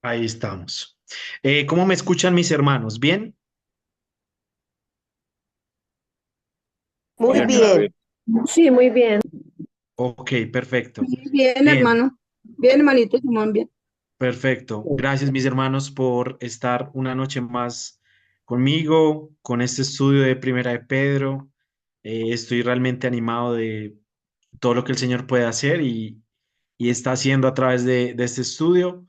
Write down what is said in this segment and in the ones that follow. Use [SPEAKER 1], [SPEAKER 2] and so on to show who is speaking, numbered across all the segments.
[SPEAKER 1] Ahí estamos. ¿Cómo me escuchan mis hermanos? ¿Bien?
[SPEAKER 2] Muy
[SPEAKER 3] Señor David.
[SPEAKER 2] bien,
[SPEAKER 4] Sí, muy bien.
[SPEAKER 1] Ok, perfecto.
[SPEAKER 5] Sí, bien,
[SPEAKER 1] Bien,
[SPEAKER 5] hermano. Bien, hermanito Simón, bien.
[SPEAKER 1] perfecto. Gracias, mis hermanos, por estar una noche más conmigo, con este estudio de Primera de Pedro. Estoy realmente animado de todo lo que el Señor puede hacer y está haciendo a través de este estudio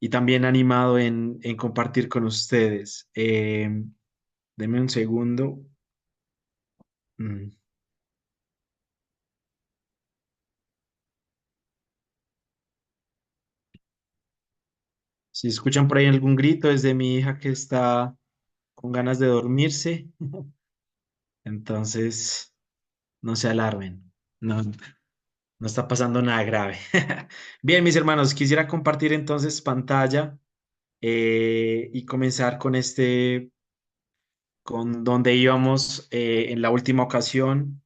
[SPEAKER 1] y también animado en compartir con ustedes. Denme un segundo. Mm. Si escuchan por ahí algún grito, es de mi hija que está con ganas de dormirse. Entonces, no se alarmen. No, no está pasando nada grave. Bien, mis hermanos, quisiera compartir entonces pantalla y comenzar con con donde íbamos en la última ocasión.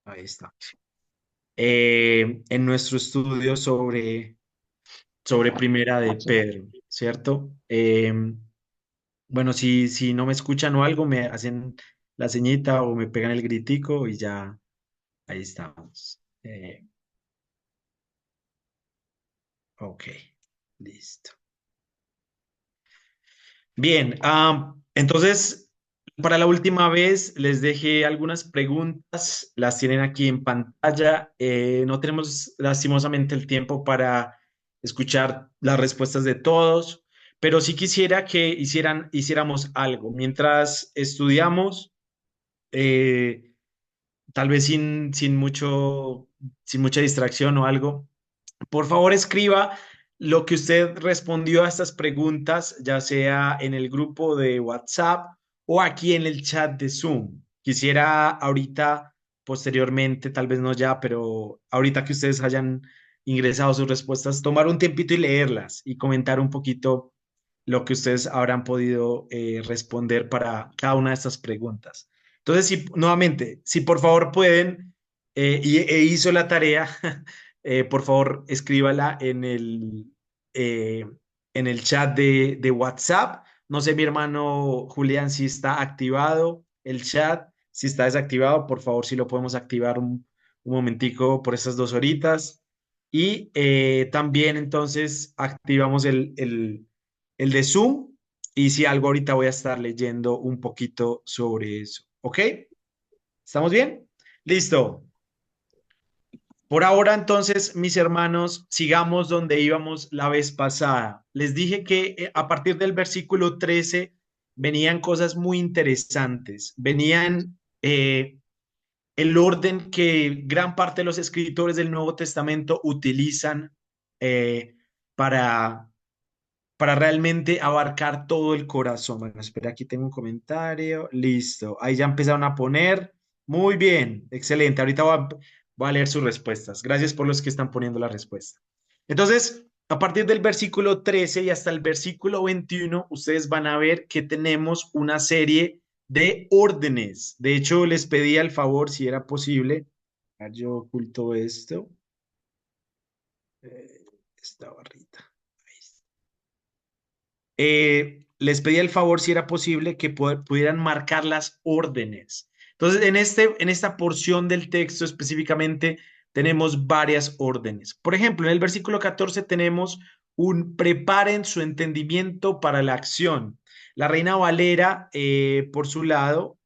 [SPEAKER 1] Ahí está. En nuestro estudio sobre Primera de Pedro, ¿cierto? Bueno, si no me escuchan o algo, me hacen la ceñita o me pegan el gritico y ya ahí estamos. Ok, listo. Bien, entonces, para la última vez les dejé algunas preguntas, las tienen aquí en pantalla. No tenemos lastimosamente el tiempo para escuchar las respuestas de todos, pero sí quisiera que hiciéramos algo. Mientras estudiamos, eh, tal vez sin mucha distracción o algo. Por favor, escriba lo que usted respondió a estas preguntas, ya sea en el grupo de WhatsApp o aquí en el chat de Zoom. Quisiera ahorita, posteriormente, tal vez no ya, pero ahorita que ustedes hayan ingresado sus respuestas, tomar un tiempito y leerlas y comentar un poquito lo que ustedes habrán podido responder para cada una de estas preguntas. Entonces, si, nuevamente, si por favor pueden e hizo la tarea, por favor escríbala eh, en el chat de WhatsApp. No sé, mi hermano Julián, si está activado el chat, si está desactivado, por favor, si lo podemos activar un momentico por esas 2 horitas. Y también entonces activamos el de Zoom y si algo ahorita voy a estar leyendo un poquito sobre eso. ¿Ok? ¿Estamos bien? Listo. Por ahora, entonces, mis hermanos, sigamos donde íbamos la vez pasada. Les dije que a partir del versículo 13 venían cosas muy interesantes. Venían el orden que gran parte de los escritores del Nuevo Testamento utilizan eh, para, para realmente abarcar todo el corazón. Bueno, espera, aquí tengo un comentario. Listo. Ahí ya empezaron a poner. Muy bien, excelente. Ahorita voy a leer sus respuestas. Gracias por los que están poniendo la respuesta. Entonces, a partir del versículo 13 y hasta el versículo 21, ustedes van a ver que tenemos una serie de órdenes. De hecho, les pedí el favor, si era posible. A ver, yo oculto esto. Eh, esta barrita. Ahí está. Les pedí el favor, si era posible, que pudieran marcar las órdenes. Entonces, en esta porción del texto específicamente tenemos varias órdenes. Por ejemplo, en el versículo 14 tenemos un preparen su entendimiento para la acción. La Reina Valera, por su lado,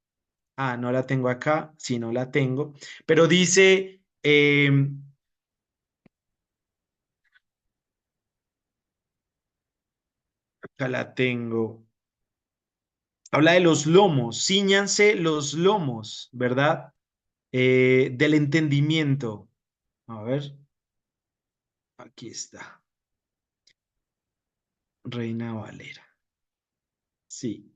[SPEAKER 1] no la tengo acá, sí, no la tengo, pero dice, acá la tengo. Habla de los lomos, cíñanse los lomos, ¿verdad? Del entendimiento. A ver, aquí está, Reina Valera. Sí.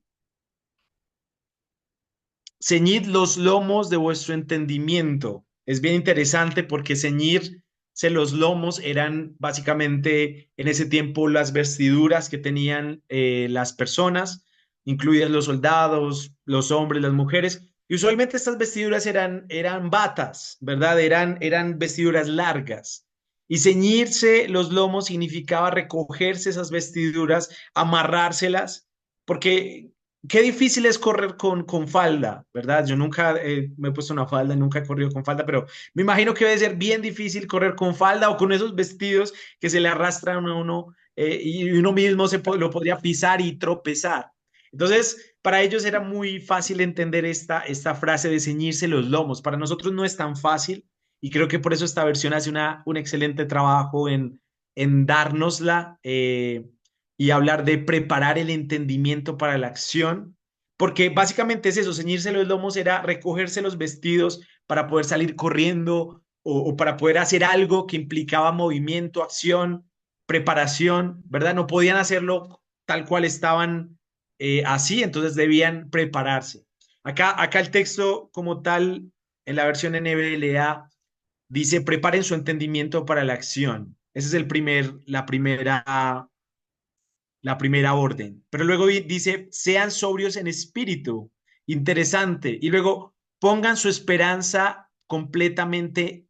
[SPEAKER 1] Ceñid los lomos de vuestro entendimiento. Es bien interesante porque ceñir los lomos eran básicamente en ese tiempo las vestiduras que tenían las personas, incluidas los soldados, los hombres, las mujeres. Y usualmente estas vestiduras eran batas, ¿verdad? Eran vestiduras largas. Y ceñirse los lomos significaba recogerse esas vestiduras, amarrárselas, porque qué difícil es correr con falda, ¿verdad? Yo nunca me he puesto una falda, nunca he corrido con falda, pero me imagino que debe ser bien difícil correr con falda o con esos vestidos que se le arrastran a uno y uno mismo lo podría pisar y tropezar. Entonces, para ellos era muy fácil entender esta frase de ceñirse los lomos. Para nosotros no es tan fácil y creo que por eso esta versión hace un excelente trabajo en dárnosla y hablar de preparar el entendimiento para la acción, porque básicamente es eso, ceñirse los lomos era recogerse los vestidos para poder salir corriendo o para poder hacer algo que implicaba movimiento, acción, preparación, ¿verdad? No podían hacerlo tal cual estaban así, entonces debían prepararse. Acá el texto como tal, en la versión NBLA, dice, preparen su entendimiento para la acción. Esa es la primera orden. Pero luego dice, sean sobrios en espíritu. Interesante. Y luego, pongan su esperanza completamente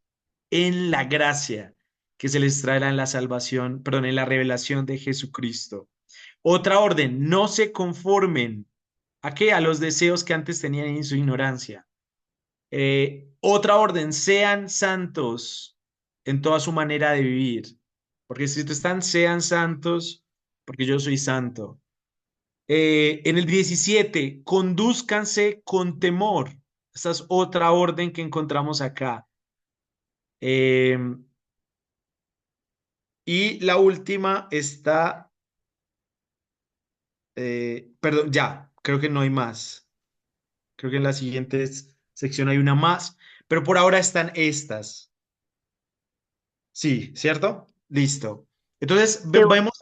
[SPEAKER 1] en la gracia que se les traerá en la salvación, perdón, en la revelación de Jesucristo. Otra orden, no se conformen a qué, a los deseos que antes tenían en su ignorancia. Otra orden, sean santos en toda su manera de vivir. Porque si están, sean santos, porque yo soy santo. En el 17, condúzcanse con temor. Esa es otra orden que encontramos acá. Eh, y la última está, perdón, ya, creo que no hay más. Creo que en la siguiente sección hay una más, pero por ahora están estas. Sí, ¿cierto? Listo. Entonces,
[SPEAKER 2] Que
[SPEAKER 1] vemos,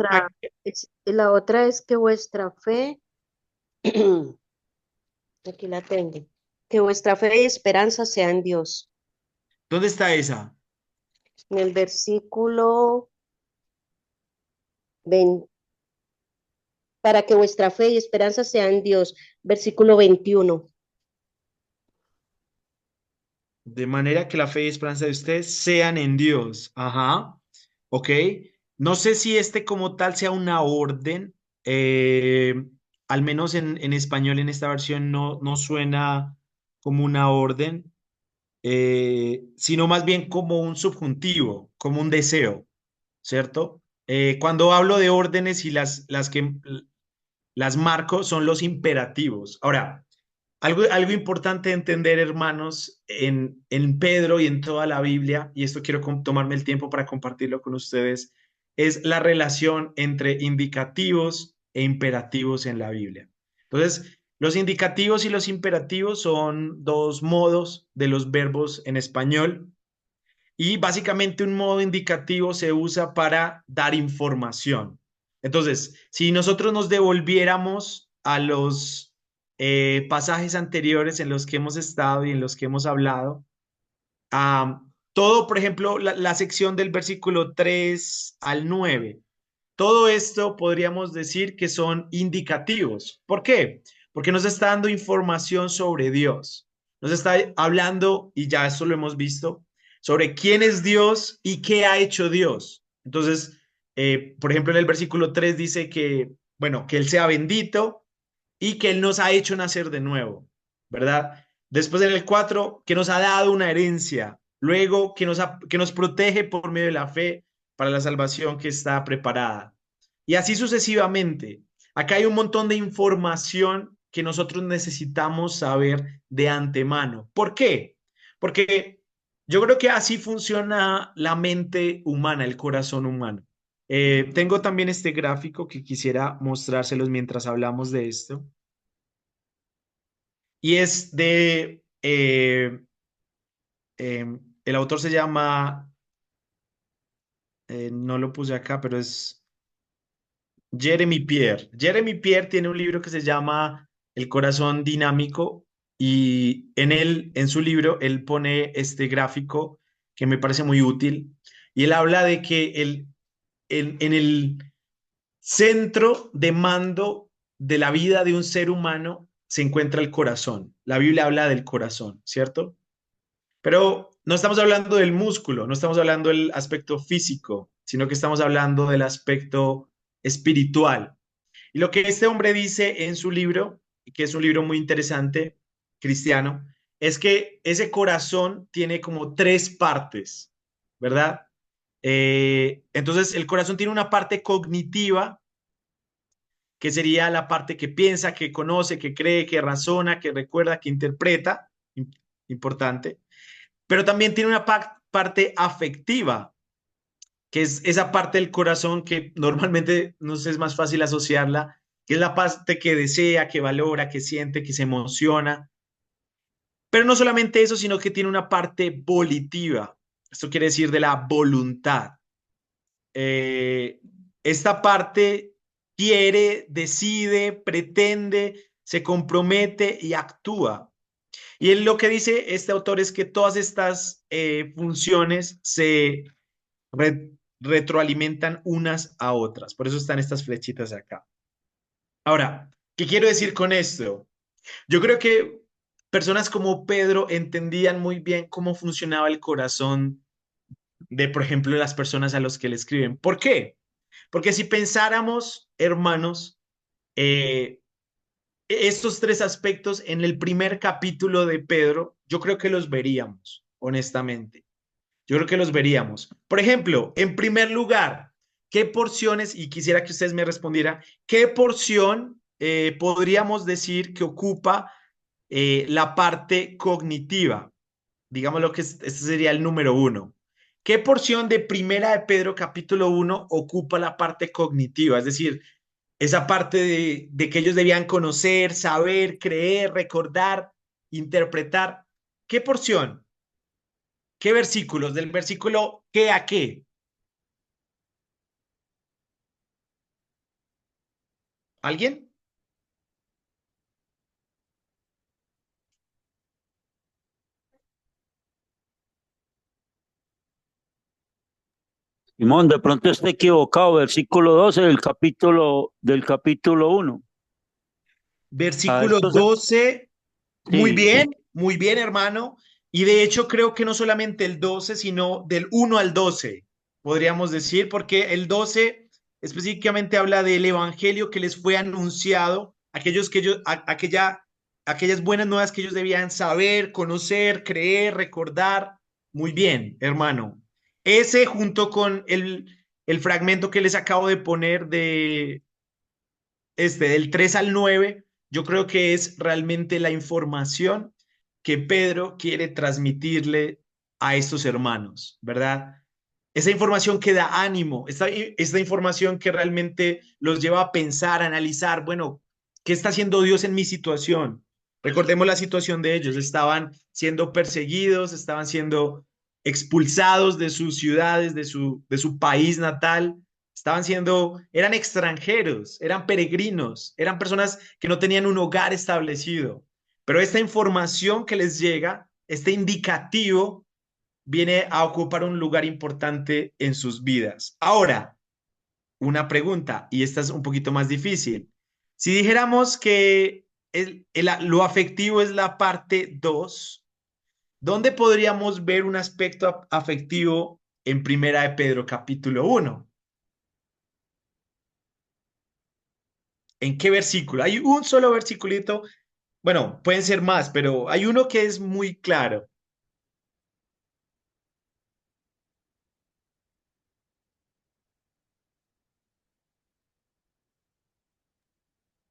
[SPEAKER 2] la otra es que vuestra fe, aquí la tengo, que vuestra fe y esperanza sea en Dios.
[SPEAKER 1] ¿dónde está esa?
[SPEAKER 2] En el versículo 20, para que vuestra fe y esperanza sea en Dios, versículo 21.
[SPEAKER 1] De manera que la fe y esperanza de ustedes sean en Dios. Ajá. Ok. No sé si este como tal sea una orden. eh, Al menos en español en esta versión no suena como una orden, sino más bien como un subjuntivo, como un deseo, ¿cierto? Cuando hablo de órdenes y las que las marco son los imperativos. Ahora, algo importante de entender, hermanos, en Pedro y en toda la Biblia, y esto quiero tomarme el tiempo para compartirlo con ustedes, es la relación entre indicativos e imperativos en la Biblia. Entonces, los indicativos y los imperativos son dos modos de los verbos en español y básicamente un modo indicativo se usa para dar información. Entonces, si nosotros nos devolviéramos a los pasajes anteriores en los que hemos estado y en los que hemos hablado, todo, por ejemplo, la sección del versículo 3 al 9, todo esto podríamos decir que son indicativos. ¿Por qué? Porque nos está dando información sobre Dios. Nos está hablando, y ya esto lo hemos visto, sobre quién es Dios y qué ha hecho Dios. Entonces, por ejemplo, en el versículo 3 dice que, bueno, que Él sea bendito y que Él nos ha hecho nacer de nuevo, ¿verdad? Después en el 4 que nos ha dado una herencia. Luego, que nos protege por medio de la fe para la salvación que está preparada. Y así sucesivamente. Acá hay un montón de información que nosotros necesitamos saber de antemano. ¿Por qué? Porque yo creo que así funciona la mente humana, el corazón humano. Tengo también este gráfico que quisiera mostrárselos mientras hablamos de esto. Y es el autor se llama, no lo puse acá, pero es Jeremy Pierre. Jeremy Pierre tiene un libro que se llama El corazón dinámico y en su libro, él pone este gráfico que me parece muy útil Y él habla de que en el centro de mando de la vida de un ser humano se encuentra el corazón. La Biblia habla del corazón, ¿cierto? Pero no estamos hablando del músculo, no estamos hablando del aspecto físico, sino que estamos hablando del aspecto espiritual. Y lo que este hombre dice en su libro, que es un libro muy interesante, cristiano, es que ese corazón tiene como tres partes, ¿verdad? Entonces, el corazón tiene una parte cognitiva, que sería la parte que piensa, que conoce, que cree, que razona, que recuerda, que interpreta, importante, pero también tiene una parte afectiva, que es esa parte del corazón que normalmente nos es más fácil asociarla, que es la parte que desea, que valora, que siente, que se emociona. Pero no solamente eso, sino que tiene una parte volitiva. Esto quiere decir de la voluntad. Eh, Esta parte quiere, decide, pretende, se compromete y actúa. Y él lo que dice este autor es que todas estas funciones se retroalimentan unas a otras. Por eso están estas flechitas acá. Ahora, ¿qué quiero decir con esto? Yo creo que personas como Pedro entendían muy bien cómo funcionaba el corazón de, por ejemplo, las personas a los que le escriben. ¿Por qué? Porque si pensáramos, hermanos, eh, estos tres aspectos en el primer capítulo de Pedro, yo creo que los veríamos, honestamente. Yo creo que los veríamos. Por ejemplo, en primer lugar, ¿qué porciones, y quisiera que ustedes me respondieran, qué porción podríamos decir que ocupa la parte cognitiva? Digamos lo que este sería el número uno. ¿Qué porción de Primera de Pedro capítulo uno ocupa la parte cognitiva? Es decir, esa parte de que ellos debían conocer, saber, creer, recordar, interpretar. ¿Qué porción? ¿Qué versículos? Del versículo ¿qué a qué? ¿Alguien?
[SPEAKER 3] Simón, de pronto está equivocado, versículo 12 del capítulo 1. A
[SPEAKER 1] Versículo
[SPEAKER 3] esto
[SPEAKER 1] 12.
[SPEAKER 3] sí,
[SPEAKER 1] Muy bien, hermano. Y de hecho creo que no solamente el 12 sino del uno al 12 podríamos decir, porque el 12 específicamente habla del evangelio que les fue anunciado, aquellos que ellos, aquellas buenas nuevas que ellos debían saber, conocer, creer, recordar. Muy bien, hermano. Ese junto con el fragmento que les acabo de poner de del 3 al 9, yo creo que es realmente la información que Pedro quiere transmitirle a estos hermanos, ¿verdad? Esa información que da ánimo, esta información que realmente los lleva a pensar, a analizar, bueno, ¿qué está haciendo Dios en mi situación? Recordemos la situación de ellos, estaban siendo perseguidos, estaban siendo expulsados de sus ciudades, de su país natal, eran extranjeros, eran peregrinos, eran personas que no tenían un hogar establecido. Pero esta información que les llega, este indicativo, viene a ocupar un lugar importante en sus vidas. Ahora, una pregunta, y esta es un poquito más difícil. Si dijéramos que lo afectivo es la parte 2, ¿dónde podríamos ver un aspecto afectivo en Primera de Pedro capítulo 1? ¿En qué versículo? Hay un solo versiculito, bueno, pueden ser más, pero hay uno que es muy claro.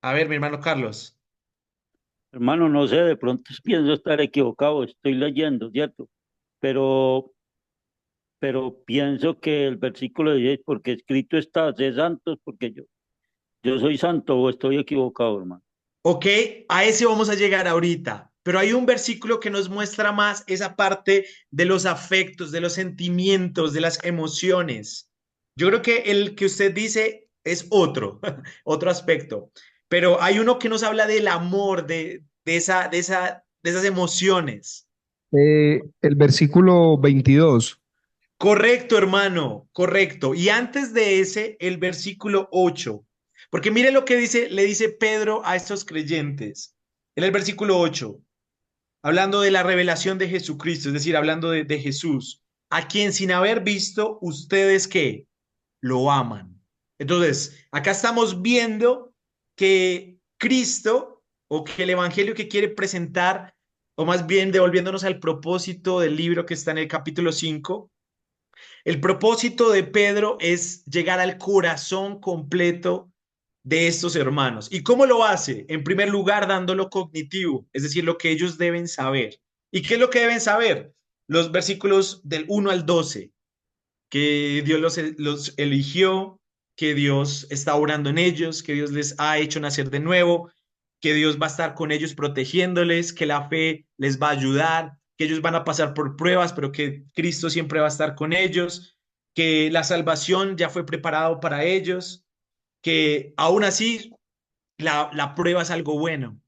[SPEAKER 1] A ver, mi hermano Carlos.
[SPEAKER 3] hermano, no sé, de pronto pienso estar equivocado, estoy leyendo, ¿cierto? Pero, pero pienso que el versículo 10, porque escrito está, sé santos, porque yo soy santo o estoy equivocado, hermano.
[SPEAKER 1] Ok, a ese vamos a llegar ahorita, pero hay un versículo que nos muestra más esa parte de los afectos, de los sentimientos, de las emociones. Yo creo que el que usted dice es otro, otro aspecto, pero hay uno que nos habla del amor, de esas emociones.
[SPEAKER 4] El versículo 22.
[SPEAKER 1] Correcto, hermano, correcto. Y antes de ese, el versículo 8. Porque mire lo que dice, le dice Pedro a estos creyentes. En el versículo 8, hablando de la revelación de Jesucristo, es decir, hablando de Jesús, a quien sin haber visto, ustedes ¿qué? Lo aman. Entonces, acá estamos viendo que Cristo, o que el evangelio que quiere presentar, o más bien devolviéndonos al propósito del libro que está en el capítulo 5, el propósito de Pedro es llegar al corazón completo de estos hermanos. ¿Y cómo lo hace? En primer lugar, dando lo cognitivo, es decir, lo que ellos deben saber. ¿Y qué es lo que deben saber? Los versículos del 1 al 12, que Dios los eligió, que Dios está orando en ellos, que Dios les ha hecho nacer de nuevo, que Dios va a estar con ellos protegiéndoles, que la fe les va a ayudar, que ellos van a pasar por pruebas, pero que Cristo siempre va a estar con ellos, que la salvación ya fue preparado para ellos, que aún así la prueba es algo bueno.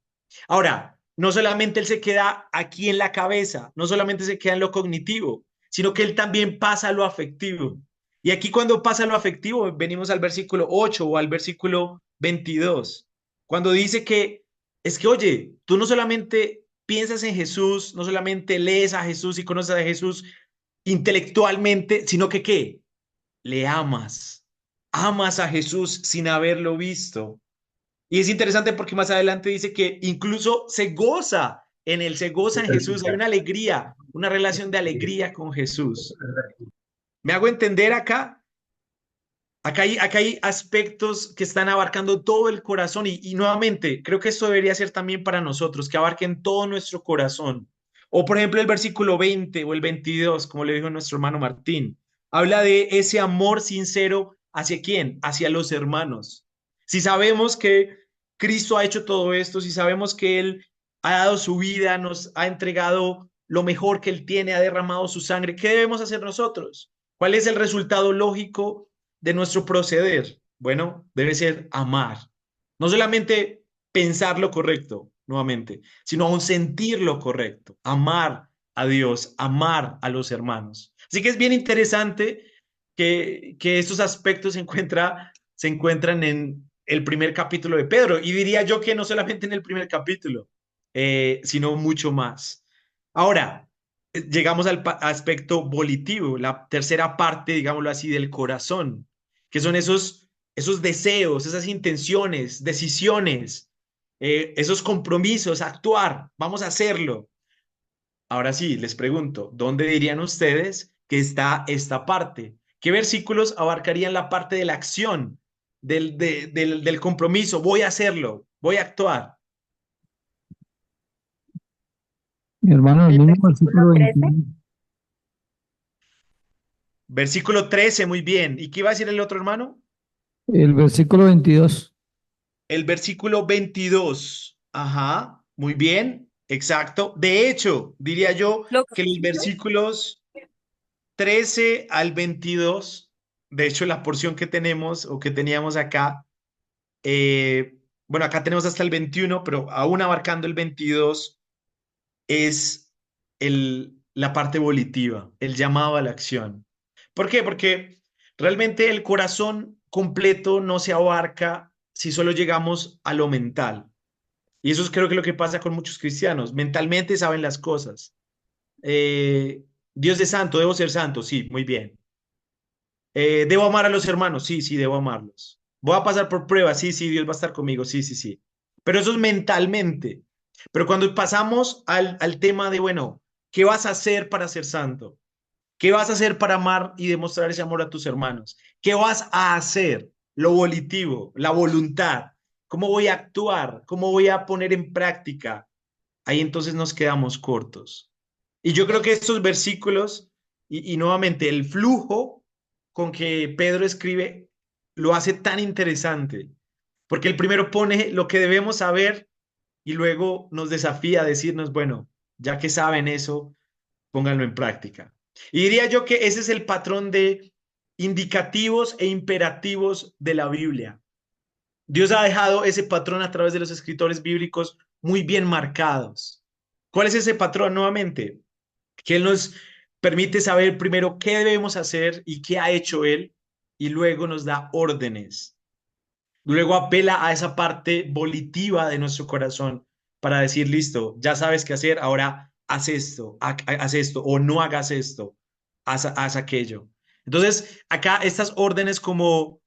[SPEAKER 1] Ahora, no solamente él se queda aquí en la cabeza, no solamente se queda en lo cognitivo, sino que él también pasa a lo afectivo. Y aquí cuando pasa a lo afectivo, venimos al versículo 8 o al versículo 22, cuando dice que es que, oye, tú no solamente piensas en Jesús, no solamente lees a Jesús y conoces a Jesús intelectualmente, sino que ¿qué? Le amas. Amas a Jesús sin haberlo visto. Y es interesante porque más adelante dice que incluso se goza en él, se goza en Jesús, hay una alegría, una relación de alegría con Jesús. ¿Me hago entender acá? Acá hay aspectos que están abarcando todo el corazón y nuevamente creo que esto debería ser también para nosotros, que abarquen todo nuestro corazón. O por ejemplo el versículo 20 o el 22, como le dijo nuestro hermano Martín, habla de ese amor sincero hacia quién, hacia los hermanos. Si sabemos que Cristo ha hecho todo esto, si sabemos que Él ha dado su vida, nos ha entregado lo mejor que Él tiene, ha derramado su sangre, ¿qué debemos hacer nosotros? ¿Cuál es el resultado lógico de nuestro proceder? Bueno, debe ser amar. No solamente pensar lo correcto, nuevamente, sino aún sentir lo correcto. Amar a Dios, amar a los hermanos. Así que es bien interesante que estos aspectos se encuentran en el primer capítulo de Pedro. Y diría yo que no solamente en el primer capítulo, sino mucho más. Ahora, llegamos al aspecto volitivo, la tercera parte, digámoslo así, del corazón, que son esos deseos, esas intenciones, decisiones, esos compromisos, actuar, vamos a hacerlo. Ahora sí, les pregunto, ¿dónde dirían ustedes que está esta parte? ¿Qué versículos abarcarían la parte de la acción, del compromiso? Voy a hacerlo, voy a actuar.
[SPEAKER 4] Mi hermano, el
[SPEAKER 2] El
[SPEAKER 4] mismo
[SPEAKER 2] versículo
[SPEAKER 4] versículo
[SPEAKER 2] 13.
[SPEAKER 4] 21.
[SPEAKER 1] Versículo 13, muy bien. ¿Y qué iba a decir el otro hermano?
[SPEAKER 4] El versículo 22.
[SPEAKER 1] El versículo 22. Ajá, muy bien, exacto. De hecho, diría yo
[SPEAKER 5] Lo que
[SPEAKER 1] que los versículos 13 al 22, de hecho, la porción que tenemos o que teníamos acá, bueno, acá tenemos hasta el 21, pero aún abarcando el 22, es la parte volitiva, el llamado a la acción. ¿Por qué? Porque realmente el corazón completo no se abarca si solo llegamos a lo mental. Y eso es creo que lo que pasa con muchos cristianos. Mentalmente saben las cosas. Eh, Dios es santo, debo ser santo, sí, muy bien. ¿Debo amar a los hermanos? Sí, sí, debo amarlos. ¿Voy a pasar por pruebas? Sí, sí, Dios va a estar conmigo, sí, sí, sí. Pero eso es mentalmente. Pero cuando pasamos al tema de, bueno, ¿qué vas a hacer para ser santo? ¿Qué vas a hacer para amar y demostrar ese amor a tus hermanos? ¿Qué vas a hacer? Lo volitivo, la voluntad. ¿Cómo voy a actuar? ¿Cómo voy a poner en práctica? Ahí entonces nos quedamos cortos. Y yo creo que estos versículos y nuevamente el flujo con que Pedro escribe lo hace tan interesante, porque el primero pone lo que debemos saber y luego nos desafía a decirnos, bueno, ya que saben eso, pónganlo en práctica. Y diría yo que ese es el patrón de indicativos e imperativos de la Biblia. Dios ha dejado ese patrón a través de los escritores bíblicos muy bien marcados. ¿Cuál es ese patrón nuevamente? Que Él nos permite saber primero qué debemos hacer y qué ha hecho Él, y luego nos da órdenes. Luego apela a esa parte volitiva de nuestro corazón para decir, listo, ya sabes qué hacer, ahora haz esto, o no hagas esto, haz aquello. Entonces, acá estas órdenes como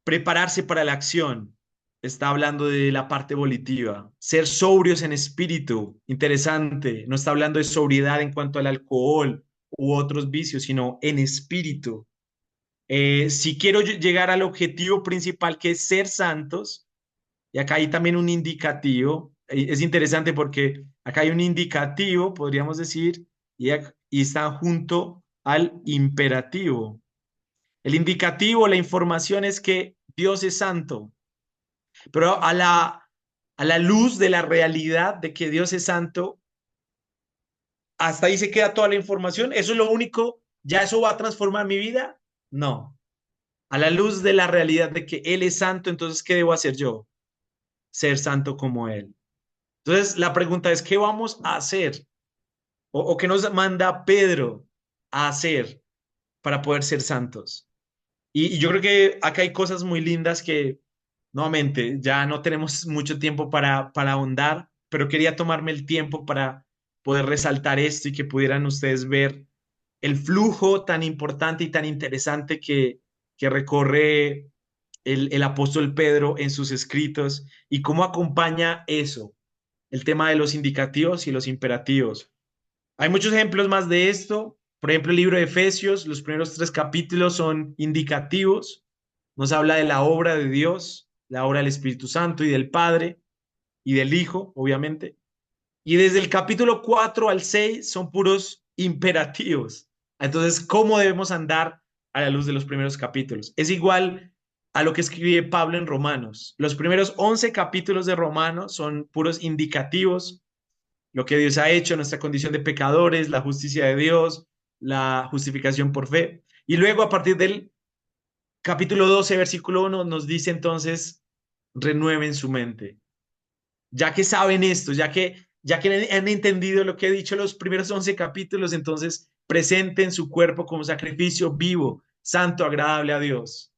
[SPEAKER 1] prepararse para la acción, está hablando de la parte volitiva. Ser sobrios en espíritu, interesante, no está hablando de sobriedad en cuanto al alcohol u otros vicios, sino en espíritu. Si quiero llegar al objetivo principal, que es ser santos, y acá hay también un indicativo, es interesante porque acá hay un indicativo, podríamos decir, y está junto al imperativo. El indicativo, la información es que Dios es santo, pero a la luz de la realidad de que Dios es santo, hasta ahí se queda toda la información. ¿Eso es lo único? ¿Ya eso va a transformar mi vida? No. A la luz de la realidad de que Él es santo, entonces, ¿qué debo hacer yo? Ser santo como Él. Entonces, la pregunta es, ¿qué vamos a hacer? ¿O qué nos manda Pedro a hacer para poder ser santos? Y yo creo que acá hay cosas muy lindas que, nuevamente, ya no tenemos mucho tiempo para ahondar, pero quería tomarme el tiempo para poder resaltar esto y que pudieran ustedes ver el flujo tan importante y tan interesante que recorre el apóstol Pedro en sus escritos y cómo acompaña eso, el tema de los indicativos y los imperativos. Hay muchos ejemplos más de esto. Por ejemplo, el libro de Efesios, los primeros 3 capítulos son indicativos. Nos habla de la obra de Dios, la obra del Espíritu Santo y del Padre y del Hijo, obviamente. Y desde el capítulo 4 al 6 son puros imperativos. Entonces, ¿cómo debemos andar a la luz de los primeros capítulos? Es igual a lo que escribe Pablo en Romanos. Los primeros 11 capítulos de Romanos son puros indicativos, lo que Dios ha hecho, nuestra condición de pecadores, la justicia de Dios, la justificación por fe. Y luego a partir del capítulo 12, versículo 1, nos dice entonces, renueven su mente. Ya que saben esto, ya que han entendido lo que he dicho los primeros 11 capítulos, entonces presenten su cuerpo como sacrificio vivo, santo, agradable a Dios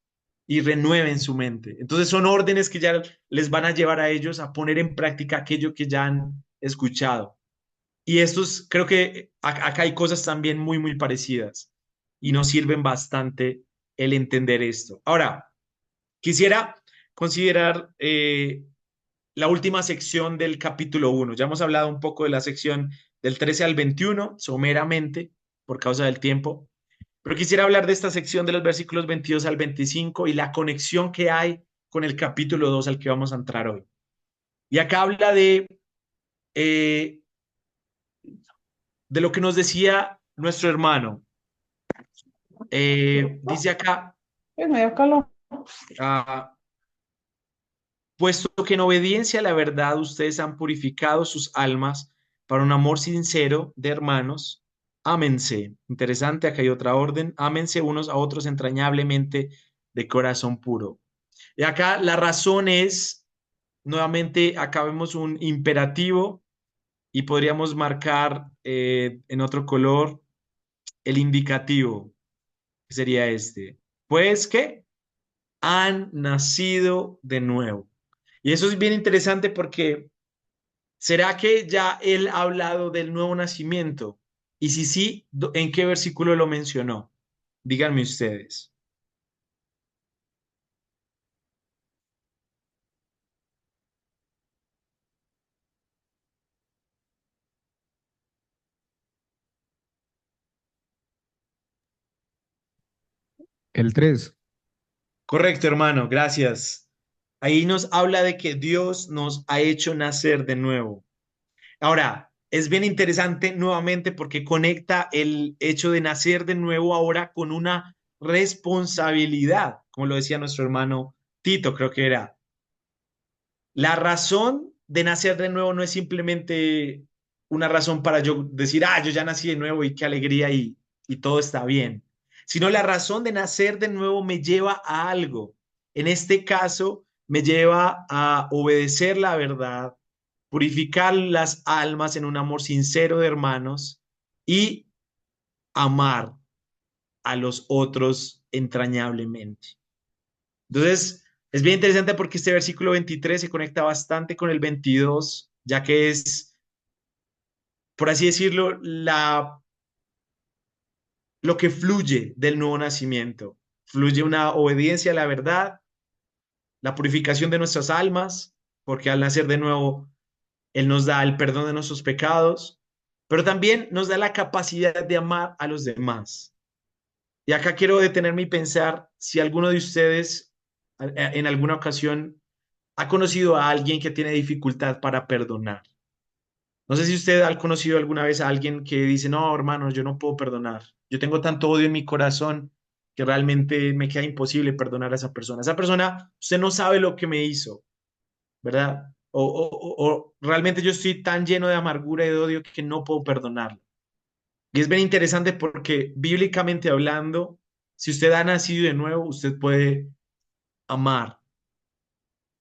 [SPEAKER 1] y renueven su mente. Entonces son órdenes que ya les van a llevar a ellos a poner en práctica aquello que ya han escuchado. Y estos, creo que acá hay cosas también muy, muy parecidas y nos sirven bastante el entender esto. Ahora, quisiera considerar la última sección del capítulo 1. Ya hemos hablado un poco de la sección del 13 al 21, someramente, por causa del tiempo, pero quisiera hablar de esta sección de los versículos 22 al 25 y la conexión que hay con el capítulo 2 al que vamos a entrar hoy. Y acá habla eh, de lo que nos decía nuestro hermano. Dice acá,
[SPEAKER 5] Me dio calor.
[SPEAKER 1] ah, puesto que en obediencia a la verdad ustedes han purificado sus almas para un amor sincero de hermanos, ámense. Interesante, acá hay otra orden, ámense unos a otros entrañablemente de corazón puro. Y acá la razón es, nuevamente, acá vemos un imperativo y podríamos marcar en otro color el indicativo, que sería este. Pues que han nacido de nuevo. Y eso es bien interesante porque ¿será que ya él ha hablado del nuevo nacimiento? Y si sí, ¿en qué versículo lo mencionó? Díganme ustedes.
[SPEAKER 4] El 3.
[SPEAKER 1] Correcto, hermano, gracias. Ahí nos habla de que Dios nos ha hecho nacer de nuevo. Ahora, es bien interesante nuevamente porque conecta el hecho de nacer de nuevo ahora con una responsabilidad, como lo decía nuestro hermano Tito, creo que era. La razón de nacer de nuevo no es simplemente una razón para yo decir, yo ya nací de nuevo y qué alegría y todo está bien, sino la razón de nacer de nuevo me lleva a algo. En este caso, me lleva a obedecer la verdad, purificar las almas en un amor sincero de hermanos y amar a los otros entrañablemente. Entonces, es bien interesante porque este versículo 23 se conecta bastante con el 22, ya que es, por así decirlo, lo que fluye del nuevo nacimiento. Fluye una obediencia a la verdad, la purificación de nuestras almas, porque al nacer de nuevo, Él nos da el perdón de nuestros pecados, pero también nos da la capacidad de amar a los demás. Y acá quiero detenerme y pensar si alguno de ustedes en alguna ocasión ha conocido a alguien que tiene dificultad para perdonar. No sé si usted ha conocido alguna vez a alguien que dice, no, hermano, yo no puedo perdonar. Yo tengo tanto odio en mi corazón que realmente me queda imposible perdonar a esa persona. Esa persona, usted no sabe lo que me hizo, ¿verdad? O realmente yo estoy tan lleno de amargura y de odio que no puedo perdonarlo. Y es bien interesante porque bíblicamente hablando, si usted ha nacido de nuevo, usted puede amar.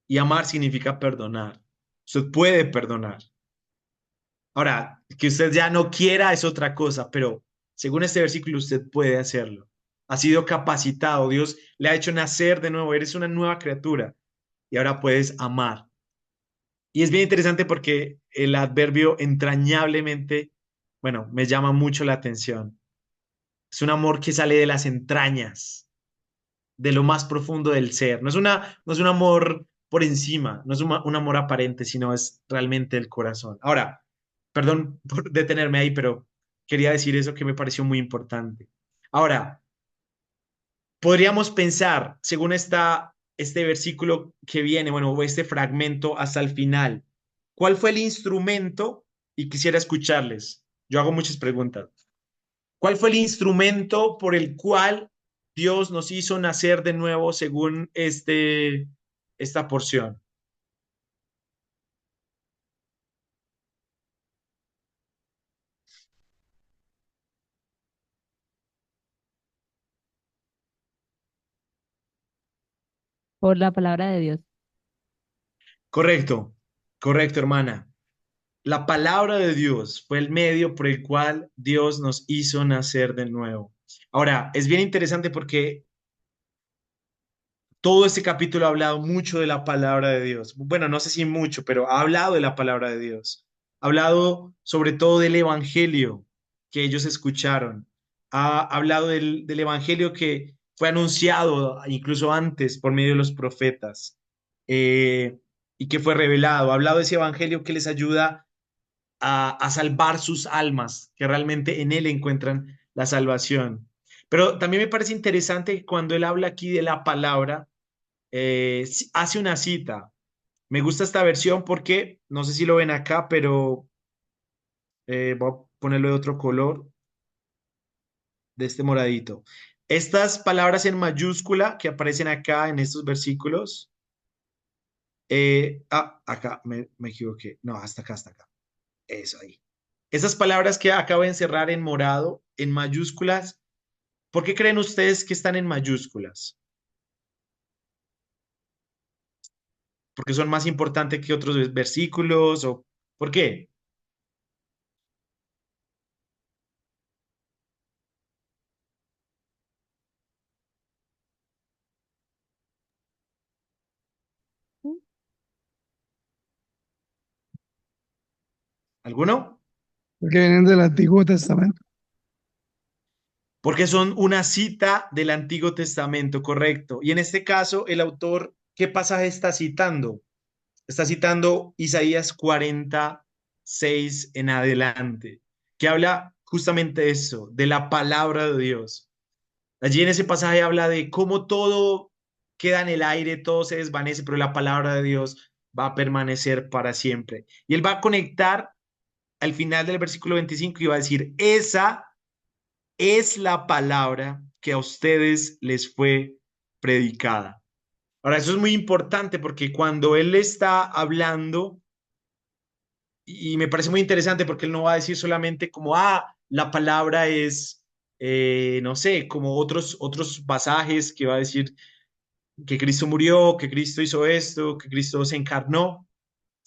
[SPEAKER 1] Y amar significa perdonar. Usted puede perdonar. Ahora, que usted ya no quiera es otra cosa, pero según este versículo usted puede hacerlo. Ha sido capacitado, Dios le ha hecho nacer de nuevo, eres una nueva criatura y ahora puedes amar. Y es bien interesante porque el adverbio entrañablemente, bueno, me llama mucho la atención. Es un amor que sale de las entrañas, de lo más profundo del ser. No es un amor por encima, no es un amor aparente, sino es realmente el corazón. Ahora, perdón por detenerme ahí, pero quería decir eso que me pareció muy importante. Ahora, podríamos pensar, según este versículo que viene, bueno, o este fragmento hasta el final, ¿cuál fue el instrumento? Y quisiera escucharles. Yo hago muchas preguntas. ¿Cuál fue el instrumento por el cual Dios nos hizo nacer de nuevo según esta porción?
[SPEAKER 6] Por la palabra de Dios.
[SPEAKER 1] Correcto, correcto, hermana. La palabra de Dios fue el medio por el cual Dios nos hizo nacer de nuevo. Ahora, es bien interesante porque todo este capítulo ha hablado mucho de la palabra de Dios. Bueno, no sé si mucho, pero ha hablado de la palabra de Dios. Ha hablado sobre todo del evangelio que ellos escucharon. Ha hablado del evangelio que fue anunciado incluso antes por medio de los profetas eh, y que fue revelado. Ha hablado de ese evangelio que les ayuda a salvar sus almas, que realmente en él encuentran la salvación. Pero también me parece interesante que cuando él habla aquí de la palabra, hace una cita. Me gusta esta versión porque, no sé si lo ven acá, pero voy a ponerlo de otro color, de este moradito. Estas palabras en mayúscula que aparecen acá en estos versículos. Acá me equivoqué. No, hasta acá, hasta acá. Eso ahí. Esas palabras que acabo de encerrar en morado, en mayúsculas, ¿por qué creen ustedes que están en mayúsculas? ¿Porque son más importantes que otros versículos? ¿O por qué? ¿Alguno?
[SPEAKER 7] Porque vienen del Antiguo Testamento.
[SPEAKER 1] Porque son una cita del Antiguo Testamento, correcto. Y en este caso, el autor, ¿qué pasaje está citando? Está citando Isaías 46 en adelante, que habla justamente de eso, de la palabra de Dios. Allí en ese pasaje habla de cómo todo queda en el aire, todo se desvanece, pero la palabra de Dios va a permanecer para siempre. Y él va a conectar al final del versículo 25 y va a decir, esa es la palabra que a ustedes les fue predicada. Ahora, eso es muy importante porque cuando él está hablando, y me parece muy interesante porque él no va a decir solamente como, la palabra es, no sé, como otros pasajes que va a decir que Cristo murió, que Cristo hizo esto, que Cristo se encarnó,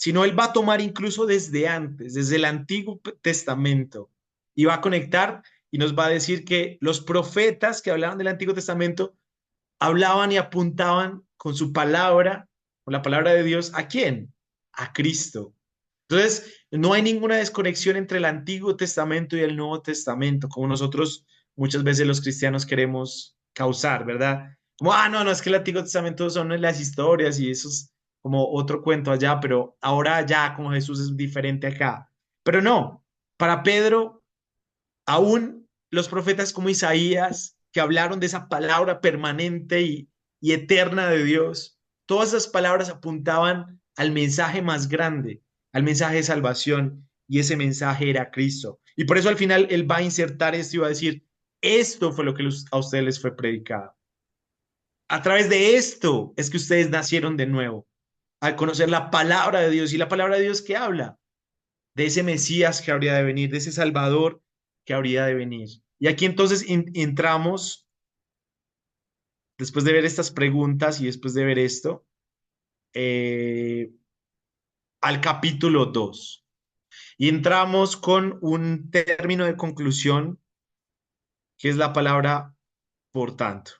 [SPEAKER 1] sino él va a tomar incluso desde antes, desde el Antiguo Testamento, y va a conectar y nos va a decir que los profetas que hablaban del Antiguo Testamento hablaban y apuntaban con su palabra, con la palabra de Dios, ¿a quién? A Cristo. Entonces, no hay ninguna desconexión entre el Antiguo Testamento y el Nuevo Testamento, como nosotros muchas veces los cristianos queremos causar, ¿verdad? Como, no, no, es que el Antiguo Testamento son las historias y eso es como otro cuento allá, pero ahora ya con Jesús es diferente acá. Pero no, para Pedro, aún los profetas como Isaías, que hablaron de esa palabra permanente y eterna de Dios, todas esas palabras apuntaban al mensaje más grande, al mensaje de salvación, y ese mensaje era Cristo. Y por eso al final él va a insertar esto y va a decir, esto fue lo que a ustedes les fue predicado. A través de esto es que ustedes nacieron de nuevo, al conocer la palabra de Dios. ¿Y la palabra de Dios que habla? De ese Mesías que habría de venir, de ese Salvador que habría de venir. Y aquí entonces entramos, después de ver estas preguntas y después de ver esto, eh, al capítulo 2. Y entramos con un término de conclusión, que es la palabra por tanto.